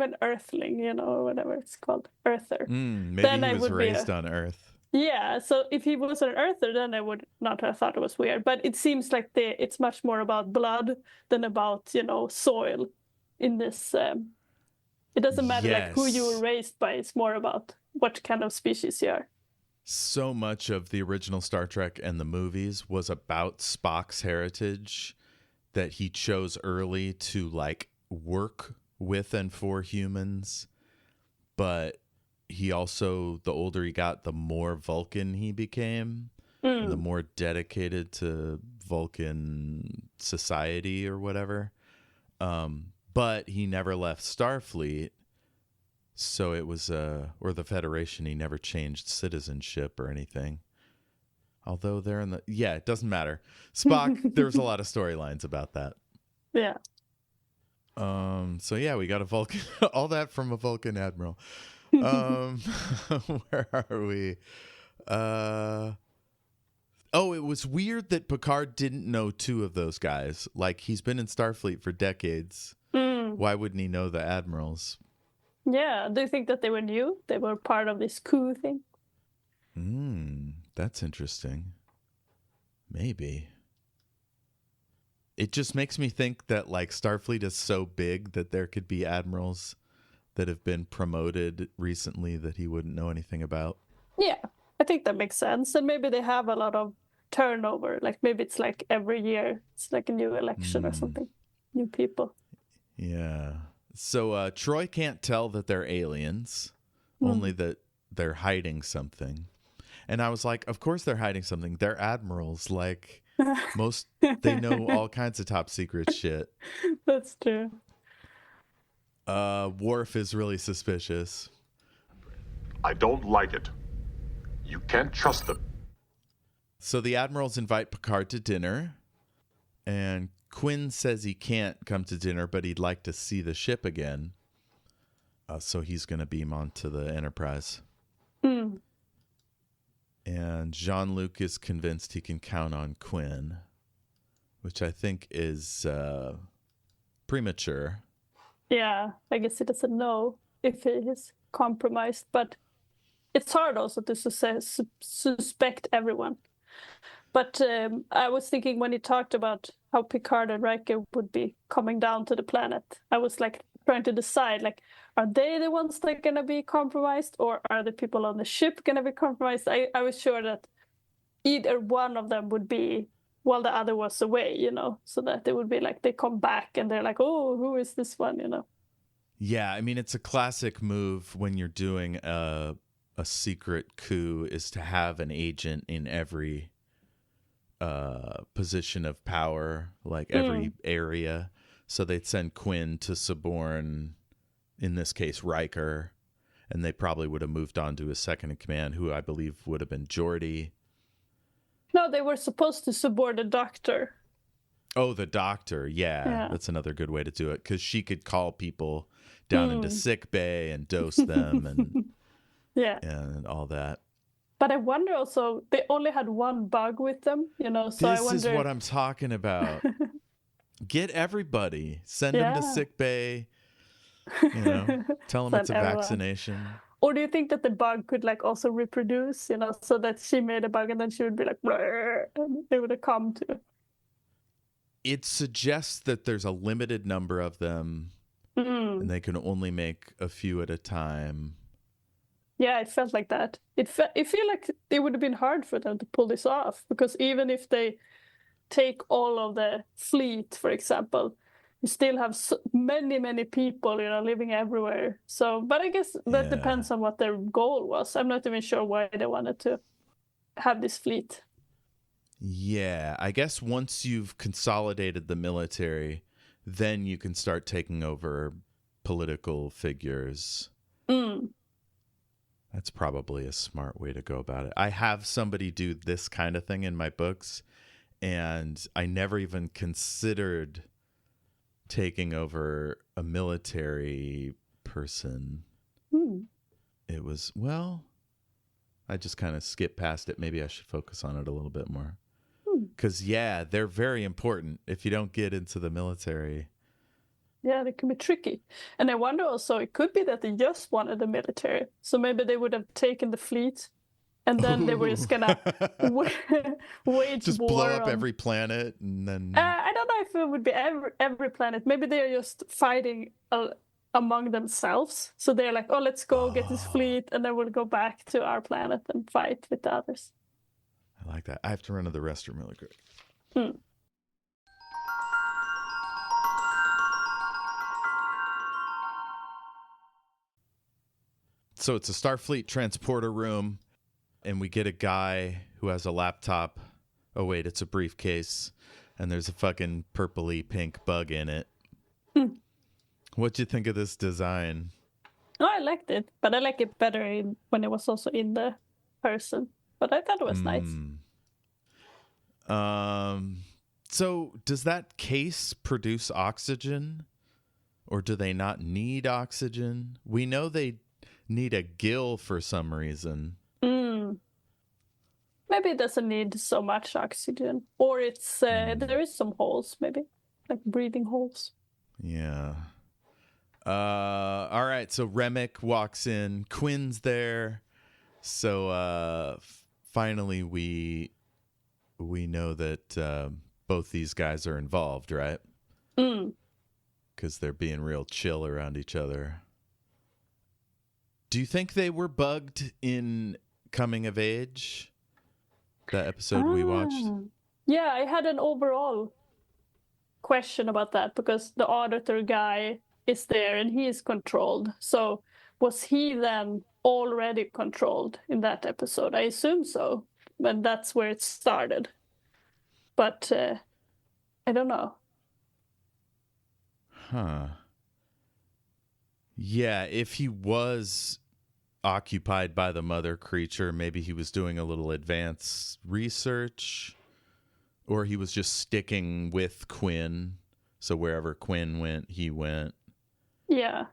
an Earthling, or whatever it's called, Earther. Maybe then he was raised on Earth. Yeah, so if he was an Earther, then I would not have thought it was weird. But it seems like it's much more about blood than about, soil in this It doesn't matter like who you were Yes. raised by. It's more about what kind of species you are. So much of the original Star Trek and the movies was about Spock's heritage that he chose early to like work with and for humans. But he also, the older he got, the more Vulcan he became, and the more dedicated to Vulcan society or whatever. But he never left Starfleet. So it was, or the Federation, he never changed citizenship or anything. Although they're in the, yeah, it doesn't matter. Spock, there's a lot of storylines about that. Yeah. So yeah, we got a Vulcan, all that from a Vulcan admiral. Where are we? Oh, it was weird that Picard didn't know two of those guys. Like, he's been in Starfleet for decades. Why wouldn't he know the admirals? Yeah. Do you think that they were new? They were part of this coup thing? That's interesting. Maybe. It just makes me think that like Starfleet is so big that there could be admirals that have been promoted recently that he wouldn't know anything about. Yeah, I think that makes sense. And maybe they have a lot of turnover. Like maybe it's like every year, it's like a new election or something. New people. Yeah. So Troy can't tell that they're aliens, only that they're hiding something. And I was like, of course they're hiding something. They're admirals. Like they know all kinds of top secret shit. That's true. Worf is really suspicious. I don't like it. You can't trust them. So the admirals invite Picard to dinner, and Quinn says he can't come to dinner, but he'd like to see the ship again. So he's going to beam onto the Enterprise. And Jean-Luc is convinced he can count on Quinn, which I think is premature. Yeah, I guess he doesn't know if he is compromised, but it's hard also to suspect everyone. But I was thinking when he talked about how Picard and Riker would be coming down to the planet, I was like trying to decide, like, are they the ones that are going to be compromised, or are the people on the ship going to be compromised? I was sure that either one of them would be while the other was away, you know, so that they would be like, they come back and they're like, oh, who is this one, you know? Yeah, I mean, it's a classic move when you're doing a secret coup is to have an agent in every position of power, like every area. So they'd send Quinn to suborn, in this case, Riker, and they probably would have moved on to his second in command, who I believe would have been Geordi. No, they were supposed to suborn the doctor. Oh, the doctor. Yeah, that's another good way to do it, because she could call people down into sick bay and dose them and and all that. But I wonder also, they only had one bug with them, you know, so this I wonder... is what I'm talking about. Get everybody. Send them to sick bay. You know, tell them it's a vaccination. Or do you think that the bug could like also reproduce, you know, so that she made a bug and then she would be like, and they would have come to. It suggests that there's a limited number of them and they can only make a few at a time. Yeah, it felt like that. It feel like it would have been hard for them to pull this off, because even if they take all of the fleet, for example, you still have so many people, you know, living everywhere. So, but I guess that depends on what their goal was. I'm not even sure why they wanted to have this fleet. Yeah, I guess once you've consolidated the military, then you can start taking over political figures. That's probably a smart way to go about it. I have somebody do this kind of thing in my books, and I never even considered taking over a military person. It was, well, I just kind of skipped past it. Maybe I should focus on it a little bit more. Because, yeah, they're very important if you don't get into the military. Yeah, they can be tricky. And I wonder also, it could be that they just wanted the military. So maybe they would have taken the fleet and then they were just going to wage just war. Blow up every planet and then... I don't know if it would be every planet. Maybe they're just fighting among themselves. So they're like, oh, let's go get this fleet, and then we'll go back to our planet and fight with the others. I like that. I have to run to the restroom really quick. So it's a Starfleet transporter room, and we get a guy who has a laptop. Oh, wait, it's a briefcase, and there's a fucking purpley pink bug in it. What'd you think of this design? Oh, I liked it, but I like it better when it was also in the person. But I thought it was nice. So does that case produce oxygen, or do they not need oxygen? We know they need a gill for some reason. Maybe it doesn't need so much oxygen, or it's there is some holes, maybe like breathing holes. Yeah. All right. So Remick walks in. Quinn's there. So finally, we know that both these guys are involved, right? Because they're being real chill around each other. Do you think they were bugged in Coming of Age? That episode we watched? Yeah, I had an overall question about that because the Auditor guy is there and he is controlled. So was he then already controlled in that episode? I assume so. And that's where it started. But I don't know. Huh. Yeah, if he was occupied by the mother creature, maybe he was doing a little advanced research, or he was just sticking with Quinn. So wherever Quinn went, he went. Yeah.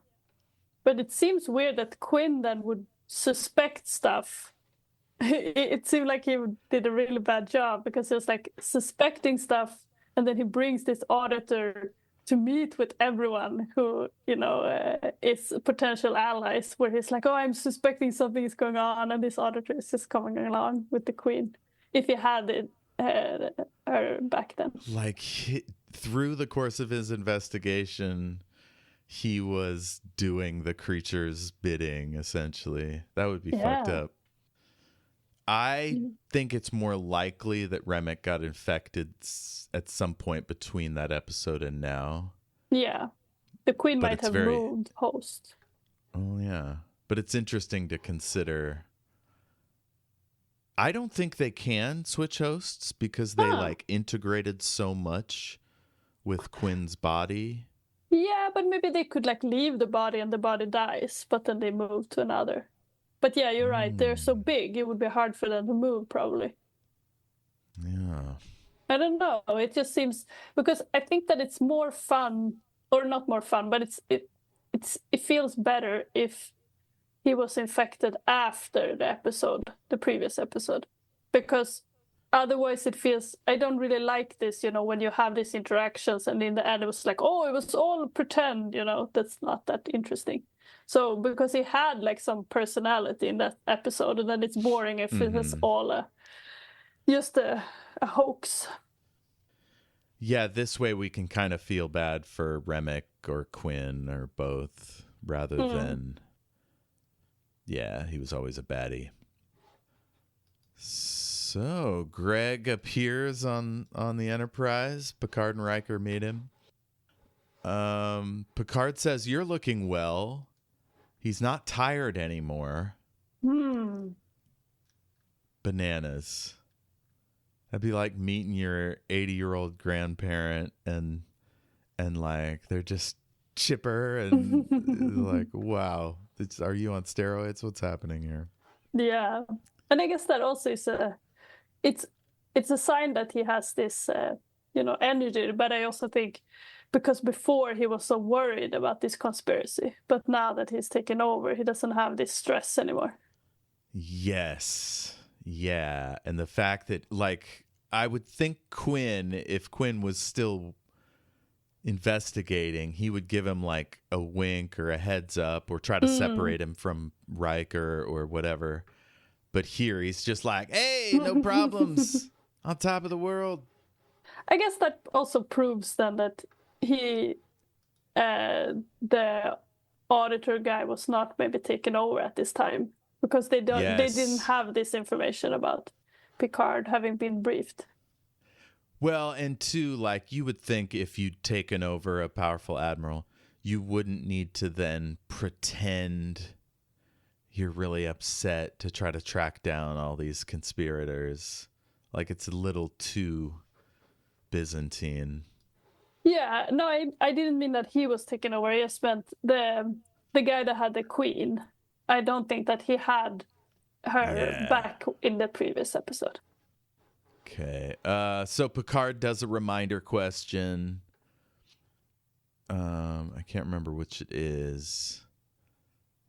But it seems weird that Quinn then would suspect stuff. It seemed like he did a really bad job because he was like suspecting stuff, and then he brings this Auditor to meet with everyone who, is potential allies, where he's like, oh, I'm suspecting something is going on, and this Auditor is just coming along with the Queen. If he had it her back then. Like, through the course of his investigation, he was doing the creature's bidding, essentially. That would be fucked up. I think it's more likely that Remick got infected at some point between that episode and now. Yeah. The Queen might have moved host. Oh, yeah. But it's interesting to consider. I don't think they can switch hosts because they integrated so much with Quinn's body. Yeah, but maybe they could leave the body and the body dies, but then they move to another. But yeah, you're right. They're so big, it would be hard for them to move, probably. Yeah. I don't know. It just seems because I think that it's more fun, or not more fun, but it feels better if he was infected after the previous episode, because otherwise it feels I don't really like this. When you have these interactions, and in the end it was like, oh, it was all pretend. That's not that interesting. So because he had some personality in that episode, and then it's boring if it was all just a hoax. Yeah, this way we can kind of feel bad for Remick or Quinn or both, rather than, yeah, he was always a baddie. So Greg appears on the Enterprise. Picard and Riker meet him. Picard says, "You're looking well." He's not tired anymore. Bananas. That'd be like meeting your 80-year-old grandparent and they're just chipper and like, wow, are you on steroids? What's happening here? Yeah. And I guess that also is it's a sign that he has this, energy. But I also think because before he was so worried about this conspiracy, but now that he's taken over, he doesn't have this stress anymore. Yes. Yeah. And the fact that, I would think if Quinn was still investigating, he would give him a wink or a heads up or try to separate him from Riker or whatever. But here he's just like, hey, no problems, on top of the world. I guess that also proves then that the Auditor guy was not maybe taken over at this time, because they Yes. didn't have this information about Picard having been briefed. Well, and two, like, you would think if you'd taken over a powerful admiral, you wouldn't need to then pretend you're really upset to try to track down all these conspirators. Like, it's a little too Byzantine. Yeah, no, I didn't mean that he was taken over. I just meant the guy that had the queen. I don't think that he had her back in the previous episode. Okay. So Picard does a reminder question. I can't remember which it is.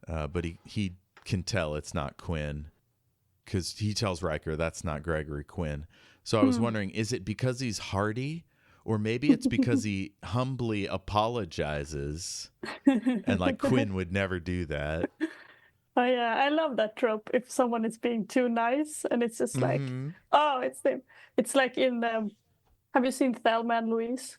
But he can tell it's not Quinn, because he tells Riker that's not Gregory Quinn. So I was wondering, is it because he's hardy, or maybe it's because he humbly apologizes and like Quinn would never do that. Oh yeah, I love that trope. If someone is being too nice, and it's just like, oh, it's them. It's like in have you seen Thelma and Louise?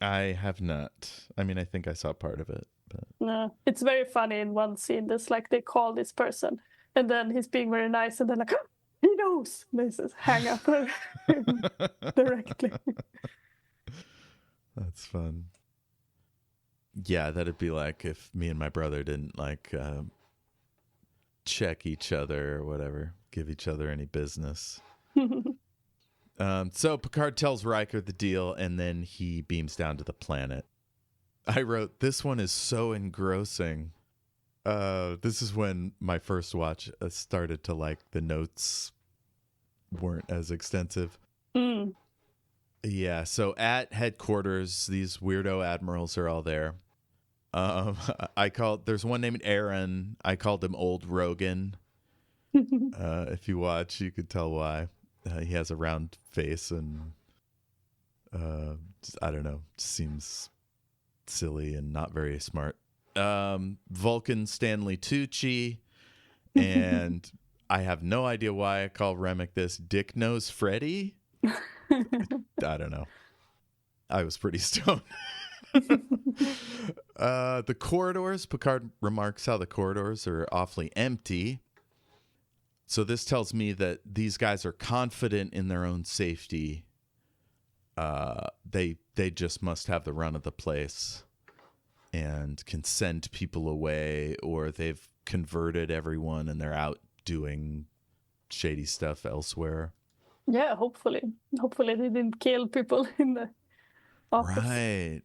I have not. I mean, I think I saw part of it, but No, it's very funny in one scene. There's like they call this person, and then he's being very nice, and then like, oh, he knows. And they just hang up directly. that's fun. Yeah, that'd be like if me and my brother didn't like check each other or whatever, give each other any business. So Picard tells Riker the deal, and then he beams down to the planet. I wrote, this one is so engrossing. This is when my first watch started to like the notes weren't as extensive. Yeah, so at headquarters, these weirdo admirals are all there. There's one named Aaron. I called him Old Rogan. If you watch, you could tell why. He has a round face and I don't know, seems silly and not very smart. Vulcan Stanley Tucci, and I have no idea why I call Remick this Dick Nose Freddy. I don't know. I was pretty stoned. The corridors, Picard remarks how the corridors are awfully empty. So this tells me that these guys are confident in their own safety. They just must have the run of the place and can send people away, or they've converted everyone and they're out doing shady stuff elsewhere. Yeah, hopefully they didn't kill people in the office. Right.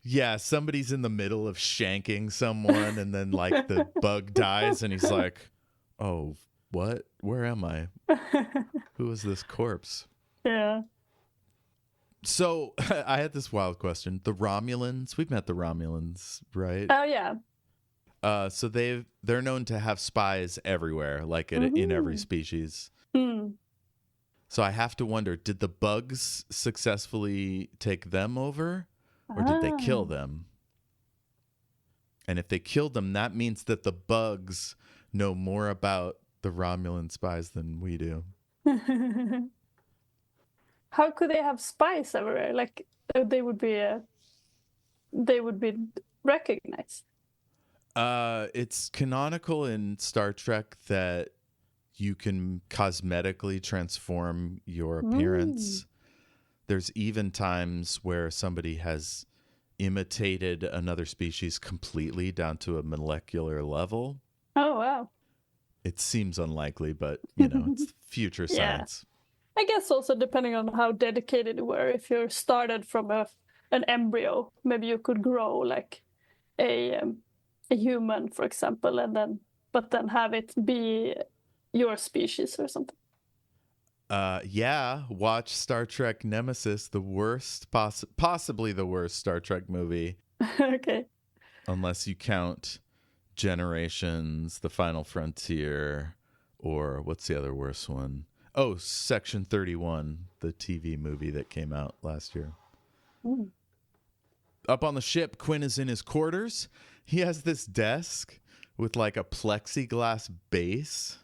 Yeah, somebody's in the middle of shanking someone, and then like the bug dies, and he's like, "Oh, what? Where am I? Who is this corpse?" Yeah. So I had this wild question. The Romulans, we've met the Romulans, right? Oh yeah. So they're known to have spies everywhere, like in every species. So I have to wonder, did the bugs successfully take them over? Or did they kill them? And if they killed them, that means that the bugs know more about the Romulan spies than we do. How could they have spies everywhere? Like they would be recognized. It's canonical in Star Trek that you can cosmetically transform your appearance. There's even times where somebody has imitated another species completely down to a molecular level. Oh, wow. It seems unlikely, but, it's future science. I guess also depending on how dedicated you were. If you started from an embryo, maybe you could grow like a human, for example, but then have it be your species or something. Watch Star Trek Nemesis, the worst, possibly the worst Star Trek movie. Okay. Unless you count Generations, The Final Frontier, or what's the other worst one? Oh, Section 31, the TV movie that came out last year. Up on the ship, Quinn is in his quarters. He has this desk with like a plexiglass base.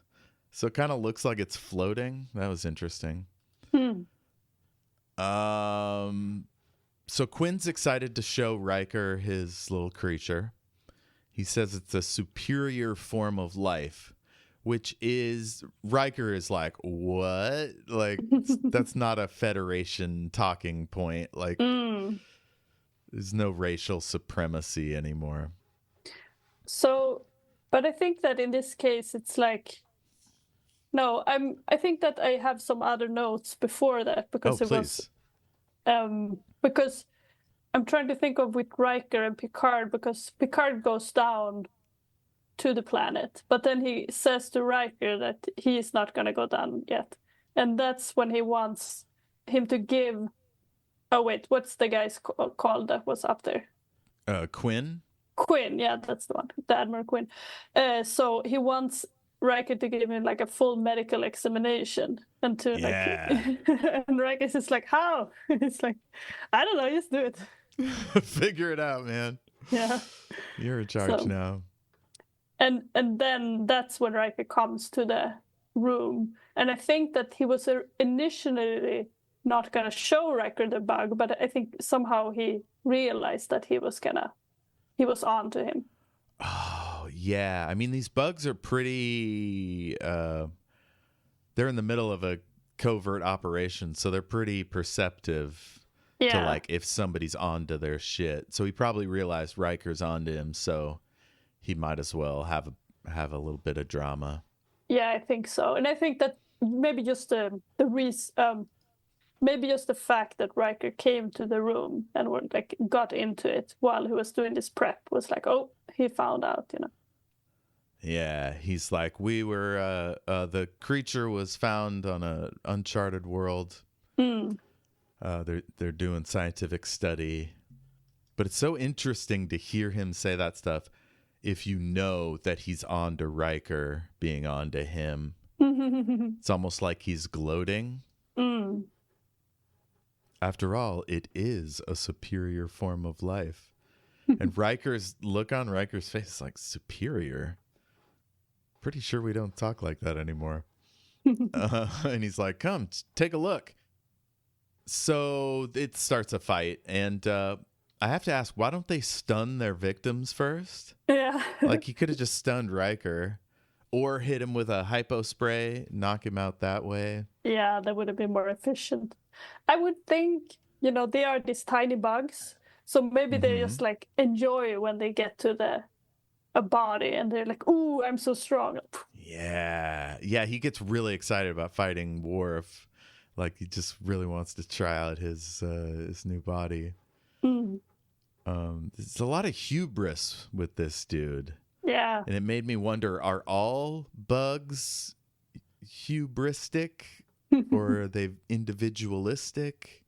So it kind of looks like it's floating. That was interesting. So Quinn's excited to show Riker his little creature. He says it's a superior form of life, which is, Riker is like, what? Like, that's not a Federation talking point. Like, there's no racial supremacy anymore. So, but I think that in this case, it's like, no, I think that I have some other notes before that because because I'm trying to think of with Riker and Picard, because Picard goes down to the planet, but then he says to Riker that he is not going to go down yet. And that's when he wants him to give... Oh, wait, what's the guy's called that was up there? Quinn? Quinn, yeah, that's the one. The Admiral Quinn. So he wants Riker to give him like a full medical examination. And to and Riker's just like, how? It's like, I don't know, just do it. Figure it out, man. Yeah. You're in charge now. And then that's when Riker comes to the room. And I think that he was initially not going to show Riker the bug, but I think somehow he realized that he was on to him. Oh, yeah. I mean, these bugs are pretty... they're in the middle of a covert operation, so they're pretty perceptive to, like, if somebody's onto their shit. So he probably realized Riker's onto him, so he might as well have a little bit of drama. Yeah, I think so. And I think that maybe just maybe just the fact that Riker came to the room and got into it while he was doing this prep was like, oh, he found out, you know. Yeah, he's like, we were, the creature was found on a uncharted world. They're doing scientific study. But it's so interesting to hear him say that stuff if you know that he's on to Riker being on to him. It's almost like he's gloating. After all, it is a superior form of life. And Riker's look on Riker's face is like, superior? Pretty sure we don't talk like that anymore. And he's like, come, take a look. So it starts a fight. And I have to ask, why don't they stun their victims first? Yeah. Like, you could have just stunned Riker or hit him with a hypo spray, knock him out that way. Yeah, that would have been more efficient. I would think, they are these tiny bugs. So maybe they just like enjoy when they get to a body and they're like, ooh, I'm so strong. Yeah. Yeah, he gets really excited about fighting Worf. Like, he just really wants to try out his new body. There's a lot of hubris with this dude. Yeah. And it made me wonder, are all bugs hubristic or are they individualistic?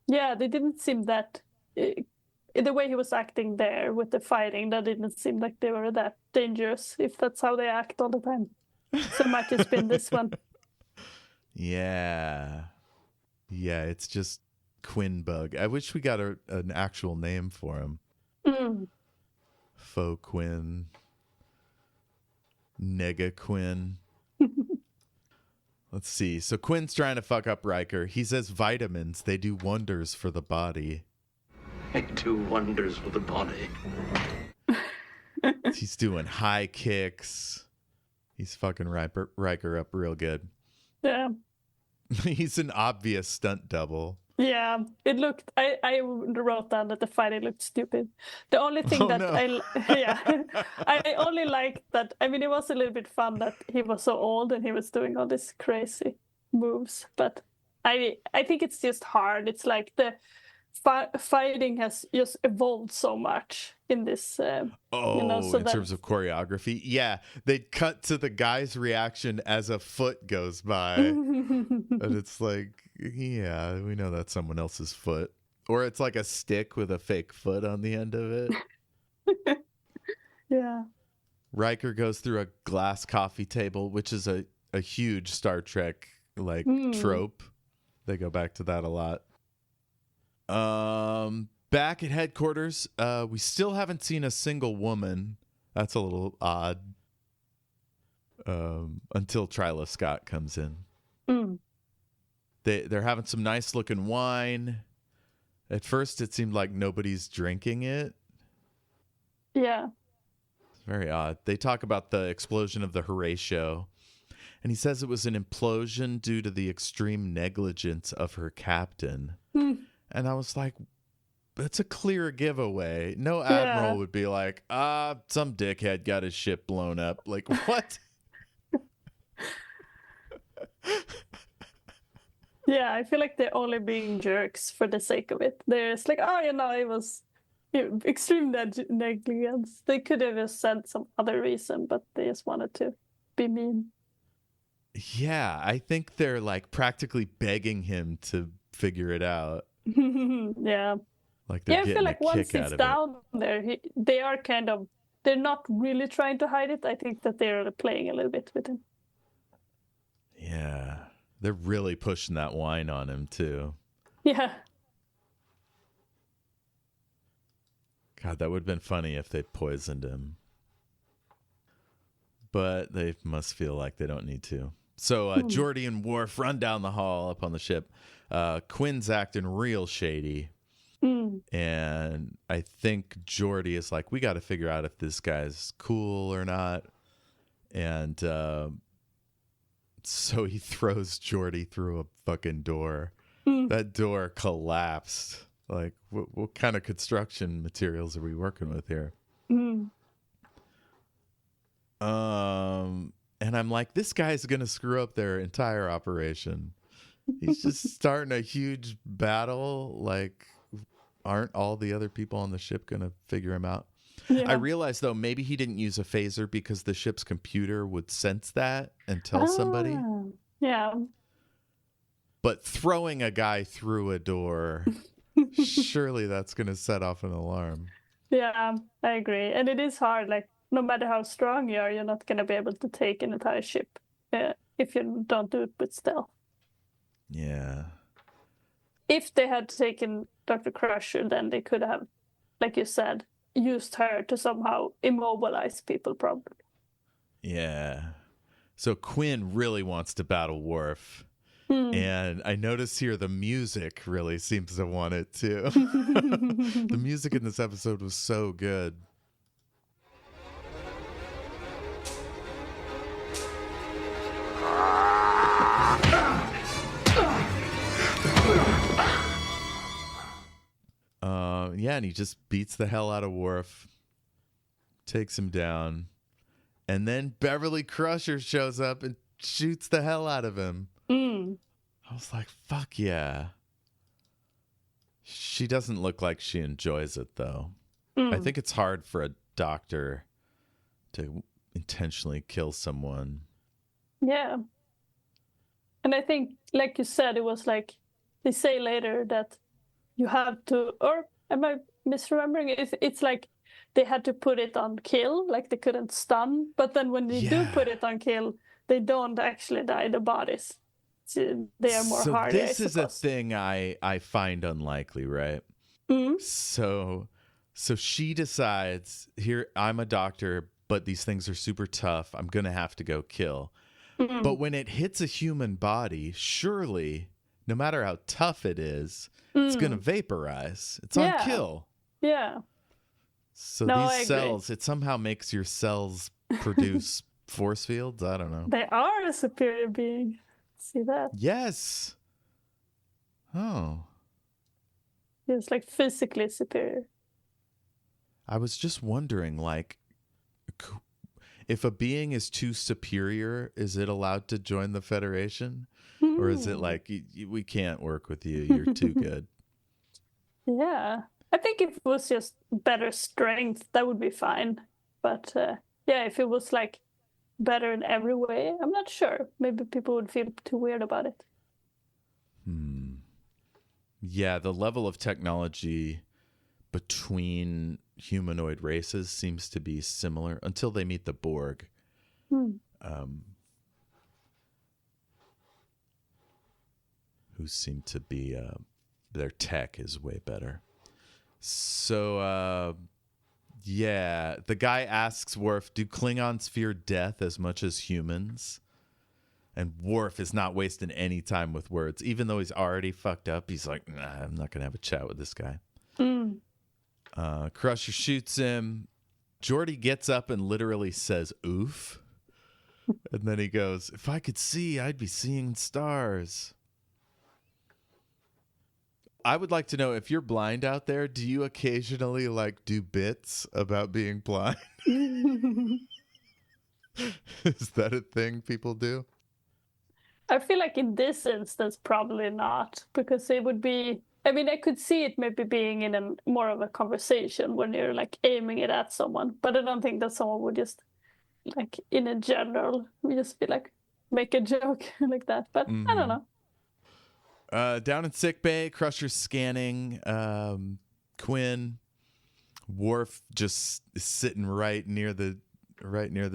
Yeah, they didn't seem that... the way he was acting there with the fighting, that didn't seem like they were that dangerous, if that's how they act all the time. So it might just been this one. Yeah. Yeah, it's just Quinn bug. I wish we got an actual name for him. Faux Quinn. NegaQuinn. Let's see. So Quinn's trying to fuck up Riker. He says vitamins, they do wonders for the body. They do wonders for the body. He's doing high kicks. He's fucking Riker up real good. Yeah. He's an obvious stunt double. Yeah, it looked... I wrote down that the fighting looked stupid. The only thing I only liked that... I mean, it was a little bit fun that he was so old and he was doing all these crazy moves. But I think it's just hard. It's like the fighting has just evolved so much in this... in terms of choreography? Yeah, they cut to the guy's reaction as a foot goes by. And it's like... Yeah, we know that's someone else's foot. Or it's like a stick with a fake foot on the end of it. Yeah. Riker goes through a glass coffee table, which is a huge Star Trek trope. They go back to that a lot. Back at headquarters, we still haven't seen a single woman. That's a little odd. Until Twyla Scott comes in. They're having some nice looking wine. At first, it seemed like nobody's drinking it. Yeah. It's very odd. They talk about the explosion of the Horatio, and he says it was an implosion due to the extreme negligence of her captain. And I was like, that's a clear giveaway. No admiral would be like, some dickhead got his ship blown up. Like, what? Yeah, I feel like they're only being jerks for the sake of it. They're just like, oh, it was extreme negligence. They could have just said some other reason, but they just wanted to be mean. Yeah, I think they're like practically begging him to figure it out. Yeah. Like they're I feel getting like a once kick out it's of down there, they are kind of, they're not really trying to hide it. I think that they're playing a little bit with him. Yeah. They're really pushing that wine on him, too. Yeah. God, that would have been funny if they poisoned him. But they must feel like they don't need to. So Geordi and Worf run down the hall up on the ship. Quinn's acting real shady. And I think Geordi is like, we got to figure out if this guy's cool or not. And so he throws Geordi through a fucking door. That door collapsed. Like, what kind of construction materials are we working with here? And I'm like, this guy's going to screw up their entire operation. He's just starting a huge battle. Like, aren't all the other people on the ship going to figure him out? Yeah. I realized, though, maybe he didn't use a phaser because the ship's computer would sense that and tell somebody. Yeah. But throwing a guy through a door, surely that's going to set off an alarm. Yeah, I agree. And it is hard. Like, no matter how strong you are, you're not going to be able to take an entire ship if you don't do it with stealth. Yeah. If they had taken Dr. Crusher, then they could have, like you said, used her to somehow immobilize people, probably. Yeah. So Quinn really wants to battle Worf. And I notice here the music really seems to want it too. The music in this episode was so good. Yeah, and he just beats the hell out of Worf, takes him down, and then Beverly Crusher shows up and shoots the hell out of him. I was like, fuck yeah. She doesn't look like she enjoys it, though. I think it's hard for a doctor to intentionally kill someone. Yeah. And I think, like you said, it was like, they say later that you have to, or am I misremembering? It's like they had to put it on kill, like they couldn't stun. But then when they do put it on kill, they don't actually die, the bodies. So they are more hardy. So this is a thing I find unlikely, right? So she decides, here, I'm a doctor, but these things are super tough. I'm going to have to go kill. But when it hits a human body, surely, no matter how tough it is, it's going to vaporize. It's on kill. Yeah. So these cells, it somehow makes your cells produce force fields. I don't know. They are a superior being. See that? Yes. Oh. It's like physically superior. I was just wondering, like, if a being is too superior, is it allowed to join the Federation? Or is it like, we can't work with you, you're too good? Yeah. I think if it was just better strength, that would be fine. But yeah, if it was like better in every way, I'm not sure. Maybe people would feel too weird about it. Yeah, the level of technology between humanoid races seems to be similar until they meet the Borg. Who seem to be, their tech is way better. So, yeah, the guy asks Worf, do Klingons fear death as much as humans? And Worf is not wasting any time with words. Even though he's already fucked up, he's like, nah, I'm not going to have a chat with this guy. Crusher shoots him. Geordi gets up and literally says, oof. And then he goes, if I could see, I'd be seeing stars. I would like to know, if you're blind out there, do you occasionally like do bits about being blind? Is that a thing people do? I feel like in this instance, probably not, because it would be, I mean, I could see it maybe being in a more of a conversation when you're like aiming it at someone, but I don't think that someone would just like in a general, we just be like, make a joke like that, but I don't know. Down in sickbay, Crusher's scanning Quinn. Worf just is sitting right near the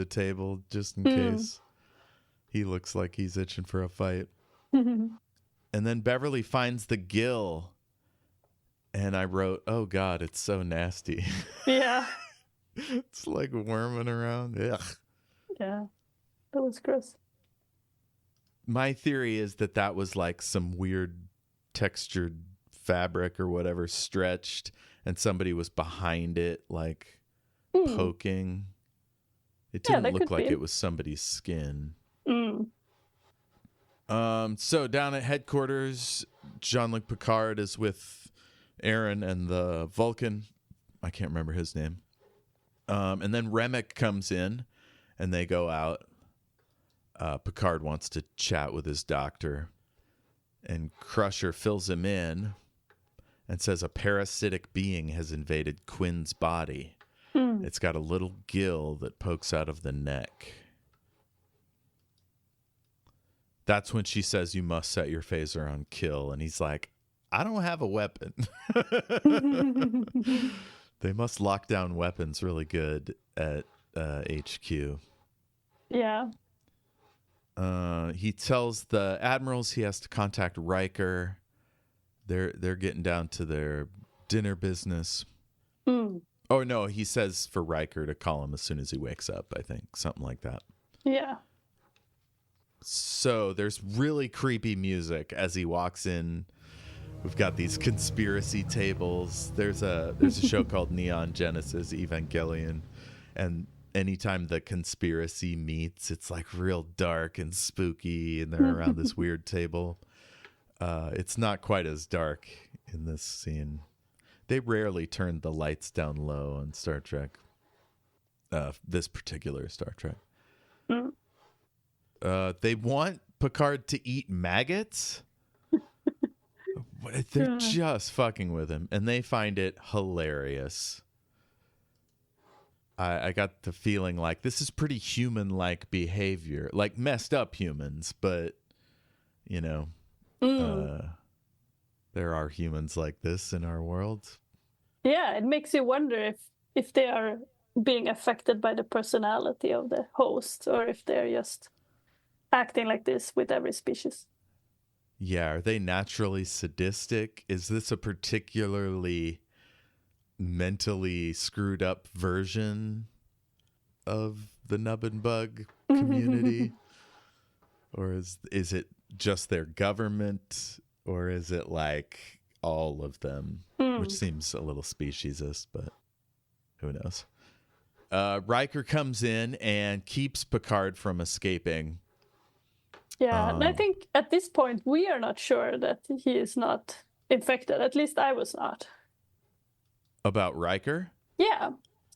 table just in case. He looks like he's itching for a fight. And then Beverly finds the gill. And I wrote, oh God, it's so nasty. Yeah. It's like worming around. Ugh. Yeah. That was gross. My theory is that was like some weird textured fabric or whatever stretched, and somebody was behind it, like poking. It didn't look like it was somebody's skin. So down at headquarters, Jean-Luc Picard is with Aaron and the Vulcan. I can't remember his name. And then Remick comes in, and they go out. Picard wants to chat with his doctor, and Crusher fills him in and says a parasitic being has invaded Quinn's body. It's got a little gill that pokes out of the neck. That's when she says, you must set your phaser on kill. And he's like, I don't have a weapon. They must lock down weapons really good at HQ. Yeah. He tells the admirals he has to contact Riker. They're getting down to their dinner business. Oh, no, he says for Riker to call him as soon as he wakes up, I think. Something like that. Yeah. So there's really creepy music as he walks in. We've got these conspiracy tables. There's a show called Neon Genesis Evangelion, and anytime the conspiracy meets, it's like real dark and spooky, and they're around this weird table. It's not quite as dark in this scene. They rarely turn the lights down low on Star Trek. This particular Star Trek. They want Picard to eat maggots. They're just fucking with him, and they find it hilarious. I got the feeling like this is pretty human-like behavior, like messed up humans, but you know, there are humans like this in our world. Yeah, it makes you wonder if they are being affected by the personality of the host, or if they're just acting like this with every species. Yeah, are they naturally sadistic? Is this a particularly mentally screwed up version of the nub and bug community? Or is it just their government? Or is it like all of them? Which seems a little speciesist, but who knows? Riker comes in and keeps Picard from escaping. Yeah, and I think at this point we are not sure that he is not infected. At least I was not. About Riker? Yeah,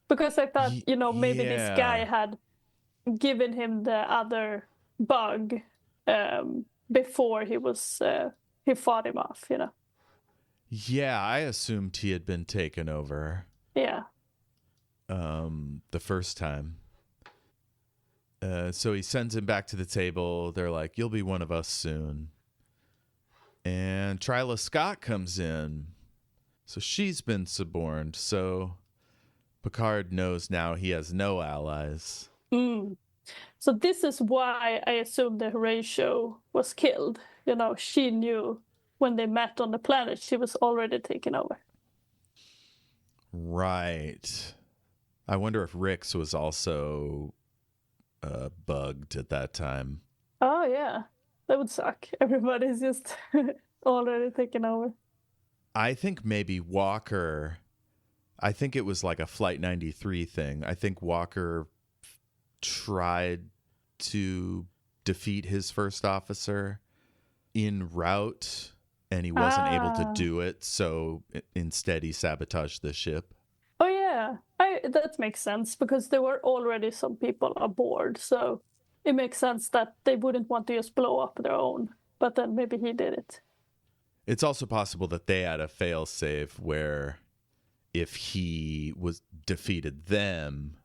because I thought, maybe this guy had given him the other bug before he fought him off, Yeah, I assumed he had been taken over. Yeah. The first time. So he sends him back to the table. They're like, you'll be one of us soon. And Twyla Scott comes in. So she's been suborned. So Picard knows now he has no allies. So this is why I assumed the Horatio was killed. She knew when they met on the planet, she was already taken over. Right. I wonder if Rix was also bugged at that time. Oh yeah, that would suck. Everybody's just already taken over. I think maybe Walker, I think it was like a Flight 93 thing. I think Walker tried to defeat his first officer en route, and he wasn't able to do it, so instead he sabotaged the ship. Oh yeah, that makes sense because there were already some people aboard, so it makes sense that they wouldn't want to just blow up their own. But then maybe he did it. It's also possible that they had a fail-safe where if he was defeated them,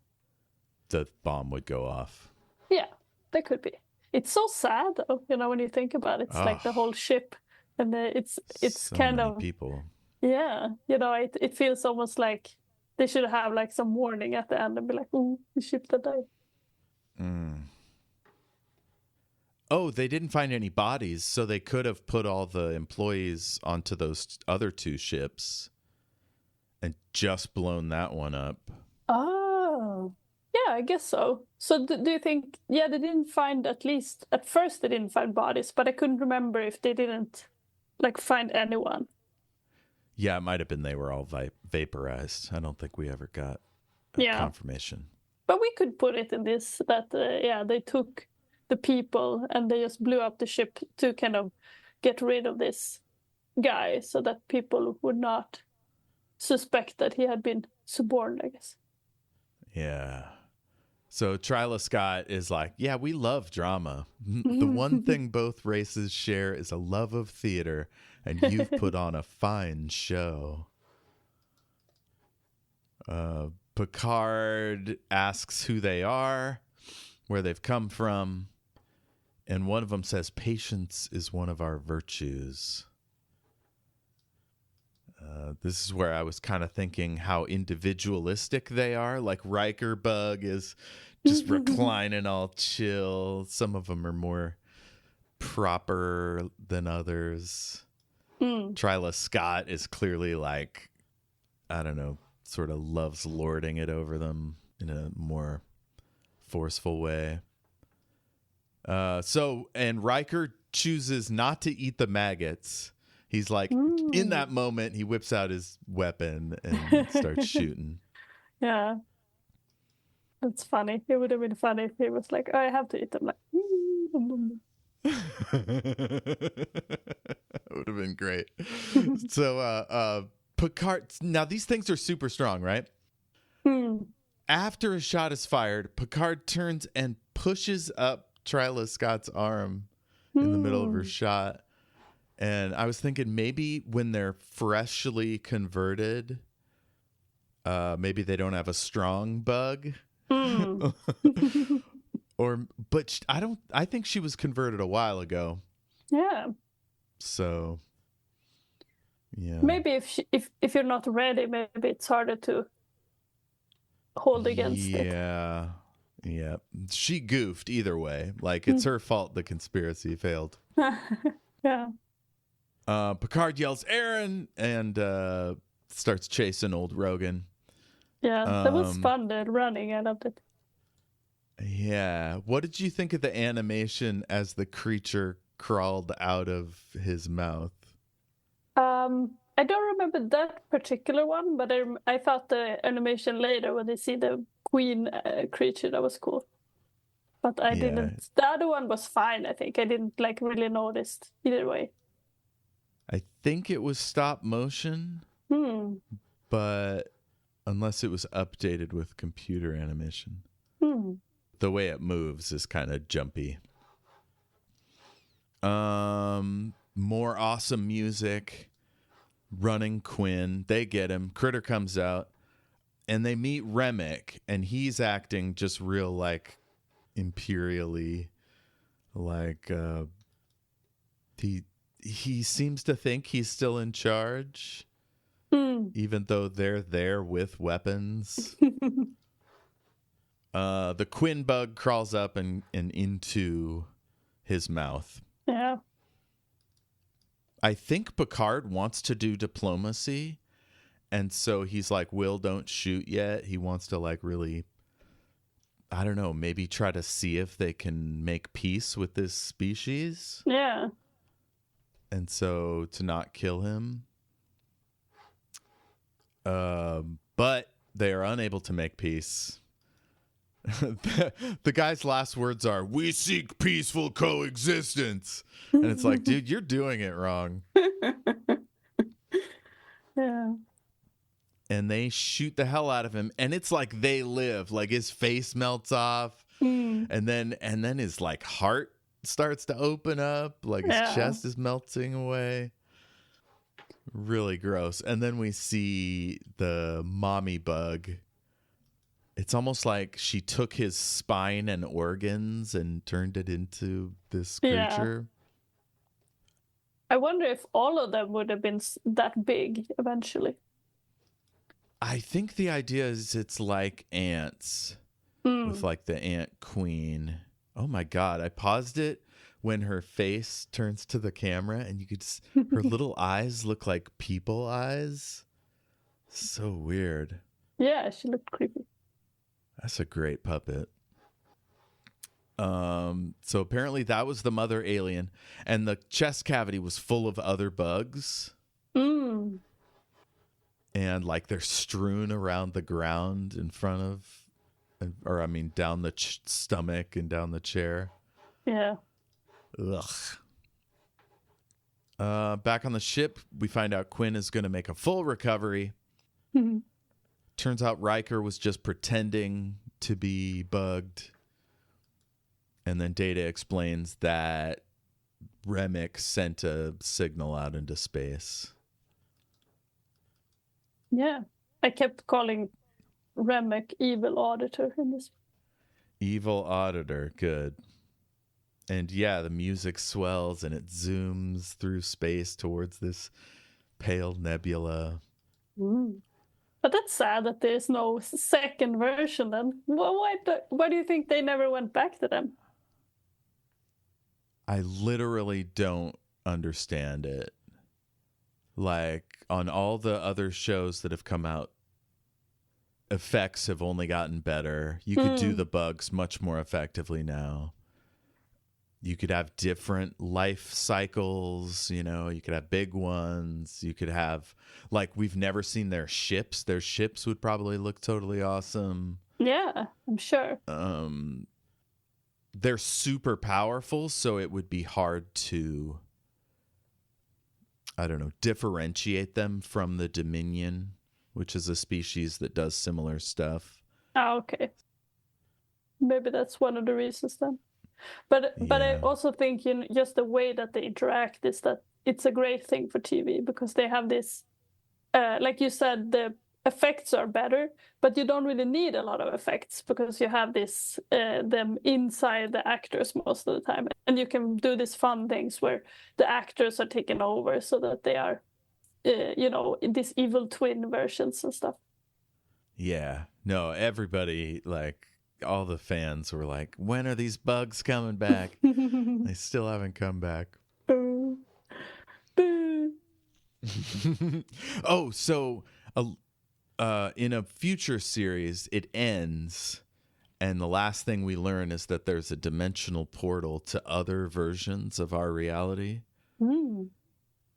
the bomb would go off. Yeah, that could be. It's so sad, though, when you think about it. It's like the whole ship, and it's so kind many of people. Yeah, it feels almost like they should have like some warning at the end and be like, "Ooh, the ship that died." Oh, they didn't find any bodies, so they could have put all the employees onto those other two ships and just blown that one up. Oh, yeah, I guess so. So do you think, they didn't find, at least at first they didn't find bodies, but I couldn't remember if they didn't find anyone. Yeah, it might have been they were all vaporized. I don't think we ever got confirmation. But we could put it in this, that, they took the people and they just blew up the ship to kind of get rid of this guy so that people would not suspect that he had been suborned, I guess. Yeah. So Twyla Scott is like, yeah, we love drama. The one thing both races share is a love of theater, and you've put on a fine show. Picard asks who they are, where they've come from, and one of them says, patience is one of our virtues. This is where I was kind of thinking how individualistic they are. Like Riker Bug is just reclining all chill. Some of them are more proper than others. Twyla Scott is clearly like, I don't know, sort of loves lording it over them in a more forceful way. And Riker chooses not to eat the maggots. He's like, in that moment, he whips out his weapon and starts shooting. Yeah. That's funny. It would have been funny if he was like, I have to eat them. Like, That would have been great. So, Picard, now these things are super strong, right? After a shot is fired, Picard turns and pushes up Twyla Scott's arm in the middle of her shot. And I was thinking maybe when they're freshly converted, maybe they don't have a strong bug. But I think she was converted a while ago. Yeah. So, yeah. Maybe if you're not ready, maybe it's harder to hold against it. Yeah. Yeah. She goofed either way. Like, it's her fault the conspiracy failed. Yeah. Picard yells, Aaron, and starts chasing old Rogan. Yeah, that was fun, the running. I loved it. Yeah. What did you think of the animation as the creature crawled out of his mouth? I don't remember that particular one, but I thought the animation later when they see the queen creature, that was cool. But I didn't. The other one was fine, I think. I didn't really notice either way. I think it was stop motion, but unless it was updated with computer animation. The way it moves is kind of jumpy. More awesome music. Running Quinn. They get him. Critter comes out. And they meet Remick. And he's acting just real imperially. He seems to think he's still in charge. Even though they're there with weapons. The Quinn bug crawls up and into his mouth. Yeah. I think Picard wants to do diplomacy. And so he's like, Will, don't shoot yet. He wants to really, I don't know, maybe try to see if they can make peace with this species. Yeah. And so to not kill him. But they are unable to make peace. The guy's last words are, "We seek peaceful coexistence." And it's like, dude, you're doing it wrong. Yeah. And they shoot the hell out of him. And it's like they live. Like his face melts off. And then his like heart starts to open up. Like his chest is melting away. Really gross. And then we see the mommy bug. It's almost like she took his spine and organs and turned it into this creature. I wonder if all of them would have been that big eventually. I think the idea is it's like ants with like the ant queen. Oh my God. I paused it when her face turns to the camera and you could her little eyes look like people eyes. So weird. Yeah, she looked creepy. That's a great puppet. So apparently that was the mother alien, and the chest cavity was full of other bugs. And like they're strewn around the ground in front of, or I mean down the stomach and down the chair. Yeah. Ugh. Back on the ship, we find out Quinn is going to make a full recovery. Turns out Riker was just pretending to be bugged. And then Data explains that Remick sent a signal out into space. Yeah. I kept calling Remick Evil Auditor in this. Evil Auditor, good. And yeah, the music swells and it zooms through space towards this pale nebula. But that's sad that there's no second version then. Why do you think they never went back to them? I literally don't understand it. Like, on all the other shows that have come out, effects have only gotten better. You could do the bugs much more effectively now. You could have different life cycles, you know, you could have big ones. You could have, like, we've never seen their ships. Their ships would probably look totally awesome. Yeah, I'm sure. They're super powerful, so it would be hard to, I don't know, differentiate them from the Dominion, which is a species that does similar stuff. Oh, okay. Maybe that's one of the reasons then. But I also think, you know, just the way that they interact is that it's a great thing for TV because they have this, like you said, the effects are better, but you don't really need a lot of effects because you have this them inside the actors most of the time, and you can do these fun things where the actors are taken over so that they are, you know, these evil twin versions and stuff. Yeah, no, everybody, like, all the fans were like, when are these bugs coming back? They still haven't come back. Oh, so in a future series, it ends, and the last thing we learn is that there's a dimensional portal to other versions of our reality.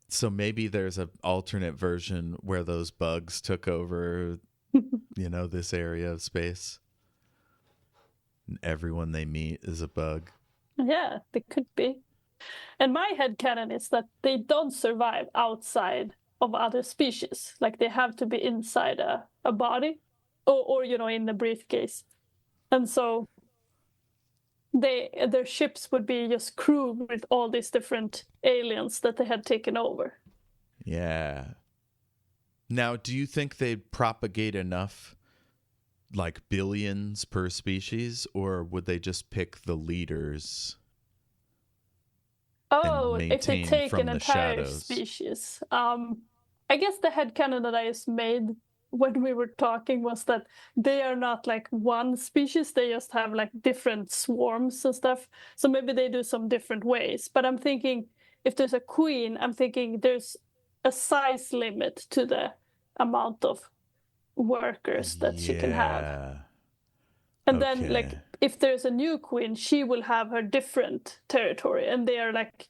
So maybe there's an alternate version where those bugs took over, you know, this area of space. And everyone they meet is a bug. Yeah, they could be. And my headcanon is that they don't survive outside of other species. Like they have to be inside a body or you know, in a briefcase. And so their ships would be just crewed with all these different aliens that they had taken over. Yeah. Now, do you think they'd propagate enough, like billions per species, or would they just pick the leaders? Oh, if they take an entire shadows? Species. I guess the headcanon that I just made when we were talking was that they are not like one species. They just have like different swarms and stuff. So maybe they do some different ways. But I'm thinking if there's a queen, I'm thinking there's a size limit to the amount of workers that she can have. And then, like, if there's a new queen, she will have her different territory, and they are like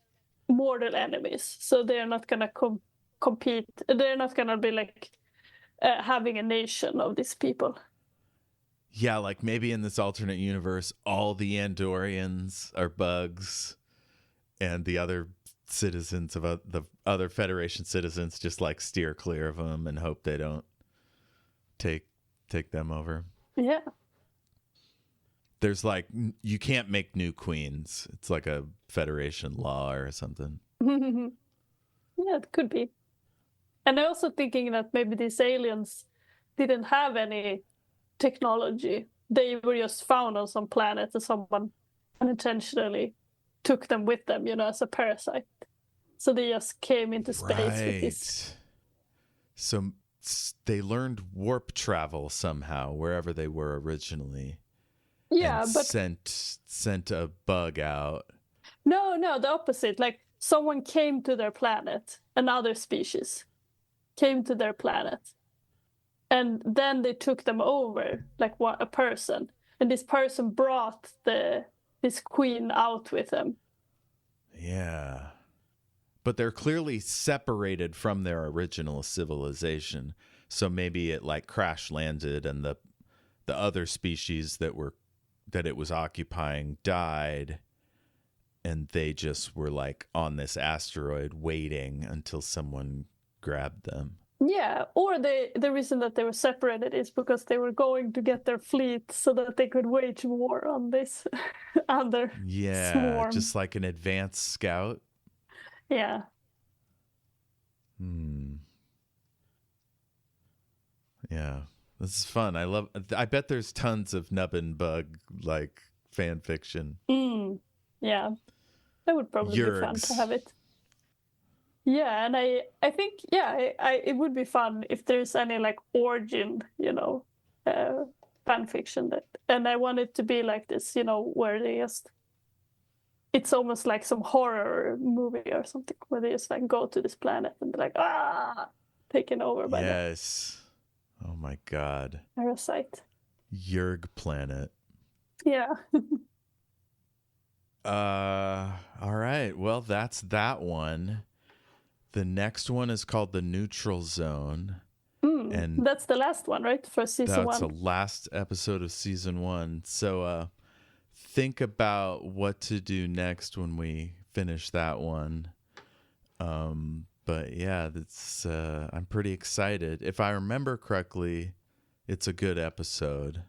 mortal enemies. So they're not gonna compete. They're not gonna be like having a nation of these people. Yeah, like maybe in this alternate universe, all the Andorians are bugs, and the other citizens of the other Federation citizens just like steer clear of them and hope they don't take them over. Yeah. There's like, you can't make new queens. It's like a Federation law or something. Yeah, it could be. And I'm also thinking that maybe these aliens didn't have any technology. They were just found on some planet, and someone unintentionally took them with them, as a parasite. So they just came into space with this. So they learned warp travel somehow, wherever they were originally. Yeah, and but sent a bug out. No, the opposite. Like, someone came to their planet, another species came to their planet, and then they took them over, like a person, and this person brought this queen out with them. Yeah, but they're clearly separated from their original civilization, so maybe it like crash landed, and the other species that it was occupying died, and they just were like on this asteroid waiting until someone grabbed them. Yeah, or the reason that they were separated is because they were going to get their fleet so that they could wage war on this other swarm. Just like an advanced scout. Yeah. Yeah. This is fun. I bet there's tons of Nubbin Bug like fan fiction. Yeah. That would probably be fun to have it. Yeah, and I think it would be fun if there's any like origin, fan fiction and I want it to be like this, where they just, it's almost like some horror movie or something where they just like go to this planet and they're like taken over by Yes. Oh my God. Parasite. Yurg planet. Yeah. All right. Well, that's that one. The next one is called The Neutral Zone. And that's the last one, right? For season 1. That's the last episode of season 1. So think about what to do next when we finish that one. But yeah, that's I'm pretty excited. If I remember correctly, it's a good episode.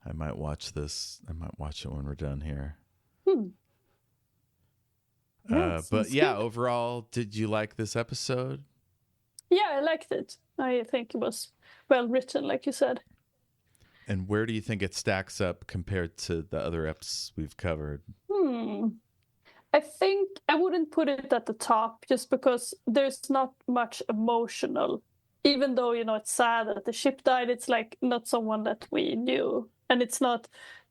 I might watch this. I might watch it when we're done here. But yeah, overall, did you like this episode? Yeah, I liked it. I think it was well written, like you said. And where do you think it stacks up compared to the other episodes we've covered? I think I wouldn't put it at the top just because there's not much emotional. Even though, it's sad that the ship died, it's like not someone that we knew. And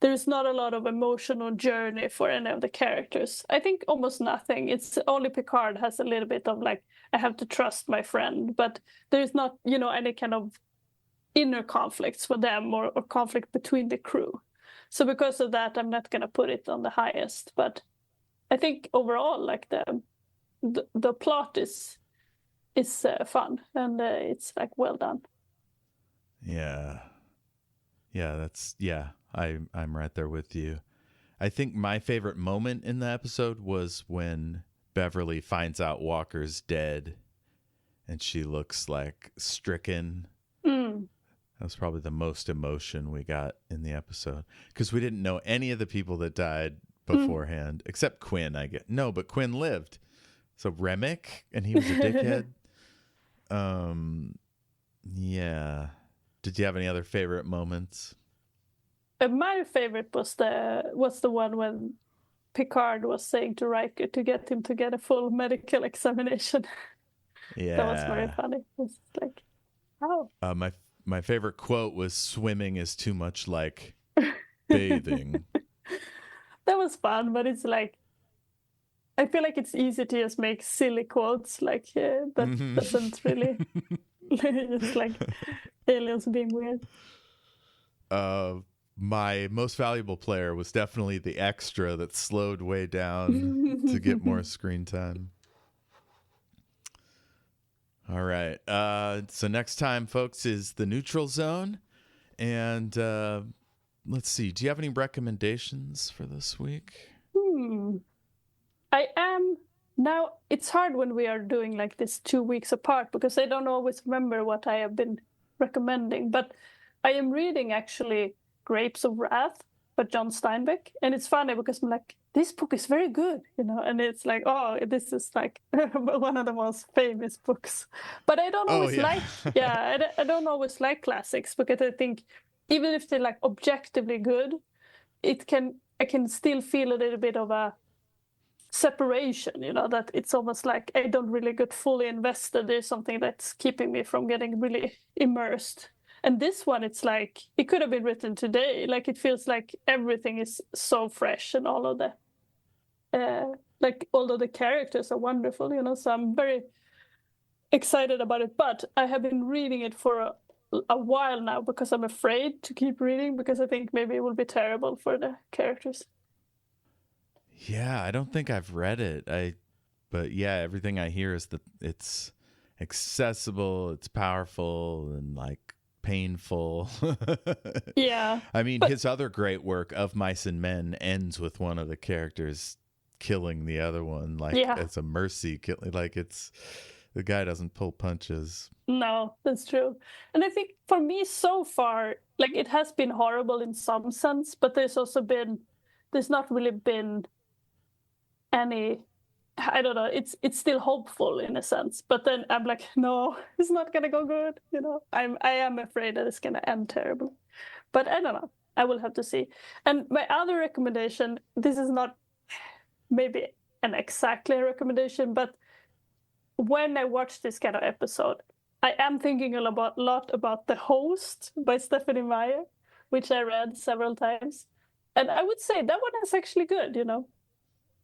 there's not a lot of emotional journey for any of the characters. I think almost nothing. It's only Picard has a little bit of like, I have to trust my friend, but there's not, any kind of inner conflicts for them or conflict between the crew. So because of that, I'm not going to put it on the highest, but I think overall, like the plot is fun and it's like well done. Yeah. I'm right there with you. I think my favorite moment in the episode was when Beverly finds out Walker's dead and she looks like stricken. That was probably the most emotion we got in the episode because we didn't know any of the people that died beforehand except Quinn. But Quinn lived. So Remick, and he was a dickhead. Yeah. Did you have any other favorite moments? My favorite was the one when Picard was saying to Riker to get him to get a full medical examination. Yeah. That was very funny. It was like, how? My favorite quote was, "Swimming is too much like bathing." That was fun, but it's like, I feel like it's easy to just make silly quotes like that doesn't really, it's like aliens being weird. my most valuable player was definitely the extra that slowed way down to get more screen time. All right. So next time, folks, is the Neutral Zone. And let's see. Do you have any recommendations for this week? I am. Now, it's hard when we are doing like this 2 weeks apart because I don't always remember what I have been recommending. But I am reading actually Grapes of Wrath by John Steinbeck. And it's funny because I'm like, this book is very good, and it's like, oh, this is like one of the most famous books. But I don't always I don't always like classics because I think even if they're like objectively good, I can still feel a little bit of a separation, that it's almost like I don't really get fully invested. There's something that's keeping me from getting really immersed. And this one, it's like, it could have been written today. Like, it feels like everything is so fresh and all of the, all of the characters are wonderful, so I'm very excited about it. But I have been reading it for a while now because I'm afraid to keep reading because I think maybe it will be terrible for the characters. Yeah, I don't think I've read it. But yeah, everything I hear is that it's accessible, it's powerful, and like painful. Yeah. I mean, his other great work, Of Mice and Men, ends with one of the characters killing the other one. Like, it's a mercy killing. Like, the guy doesn't pull punches. No, that's true. And I think for me so far, like, it has been horrible in some sense, but there's not really been any, I don't know, it's still hopeful in a sense. But then I'm like, no, it's not gonna go good. I am afraid that it's gonna end terribly. But I don't know. I will have to see. And my other recommendation, this is not maybe an exactly recommendation, but when I watch this kind of episode, I am thinking a lot about The Host by Stephanie Meyer, which I read several times. And I would say that one is actually good,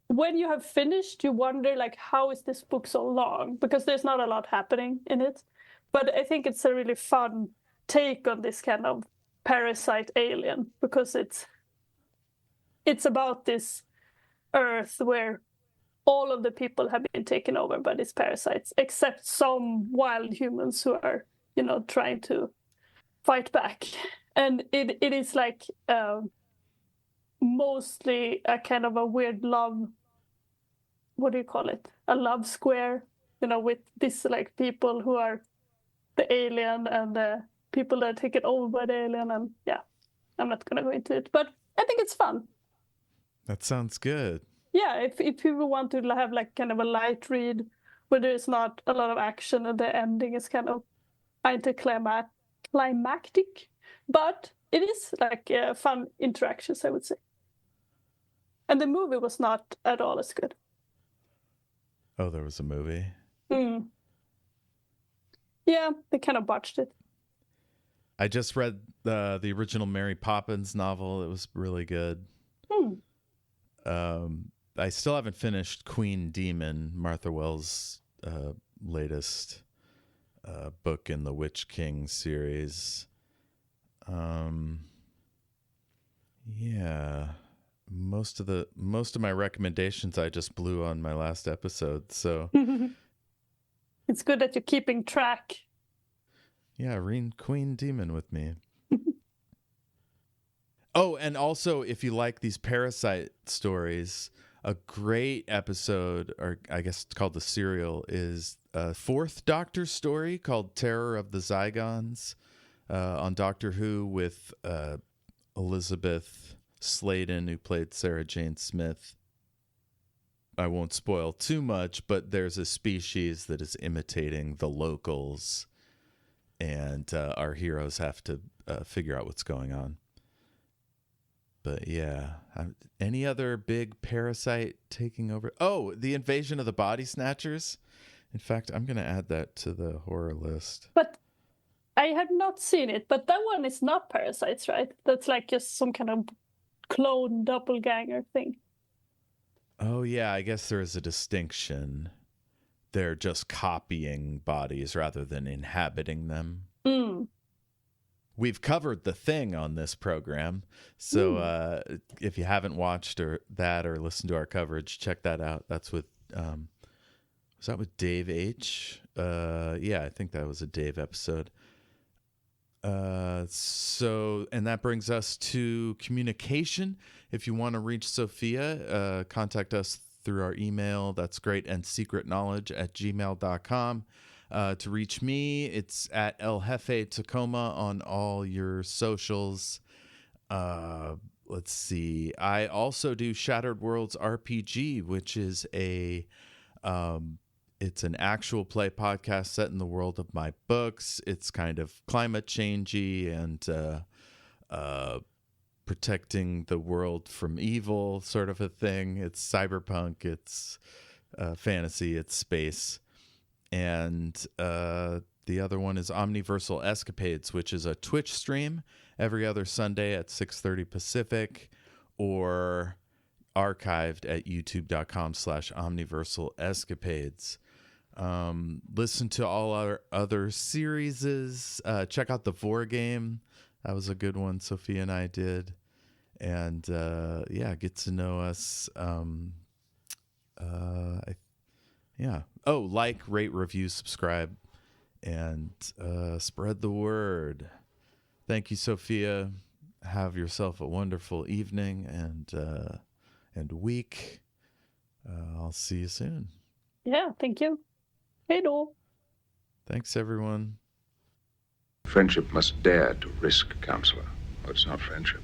When you have finished, you wonder, like, how is this book so long? Because there's not a lot happening in it. But I think it's a really fun take on this kind of parasite alien, because it's about this Earth where all of the people have been taken over by these parasites, except some wild humans who are, trying to fight back. And it is like mostly a kind of a weird love, what do you call it? A love square, with this like people who are the alien and the people that are taken over by the alien. And yeah, I'm not going to go into it, but I think it's fun. That sounds good. Yeah, if people want to have like kind of a light read where there's not a lot of action and the ending is kind of anticlimactic, but it is like fun interactions, I would say. And the movie was not at all as good. Oh, there was a movie? Yeah, they kind of botched it. I just read the original Mary Poppins novel. It was really good. I still haven't finished Queen Demon, Martha Wells' latest book in the Witch King series. Yeah, most of my recommendations I just blew on my last episode. So it's good that you're keeping track. Yeah, read Queen Demon with me. Oh, and also, if you like these parasite stories, a great episode, or I guess it's called the serial, is a fourth Doctor story called Terror of the Zygons on Doctor Who with Elizabeth Sladen, who played Sarah Jane Smith. I won't spoil too much, but there's a species that is imitating the locals, and our heroes have to figure out what's going on. But yeah, any other big parasite taking over? Oh, the Invasion of the Body Snatchers. In fact, I'm going to add that to the horror list. But I have not seen it, but that one is not parasites, right? That's like just some kind of clone doppelganger thing. Oh yeah, I guess there is a distinction. They're just copying bodies rather than inhabiting them. we've covered The Thing on this program. So if you haven't watched or listened to our coverage, check that out. That's with was that with Dave H? Yeah, I think that was a Dave episode. And that brings us to communication. If you want to reach Sophia, contact us through our email. That's great. And secretknowledge@gmail.com. To reach me, it's at El Jefe Tacoma on all your socials. Let's see. I also do Shattered Worlds RPG, which is it's an actual play podcast set in the world of my books. It's kind of climate changey and protecting the world from evil sort of a thing. It's cyberpunk, it's fantasy, it's space. And the other one is Omniversal Escapades, which is a Twitch stream every other Sunday at 6:30 Pacific, or archived at youtube.com/Omniversal Escapades. Listen to all our other series. Check out the Vor game. That was a good one Sophia and I did. And get to know us. Like, rate, review, subscribe, and spread the word. Thank you, Sophia. Have yourself a wonderful evening and week. I'll see you soon. Yeah, thank you. Hey, då. Thanks, everyone. Friendship must dare to risk, counselor, or it's not friendship.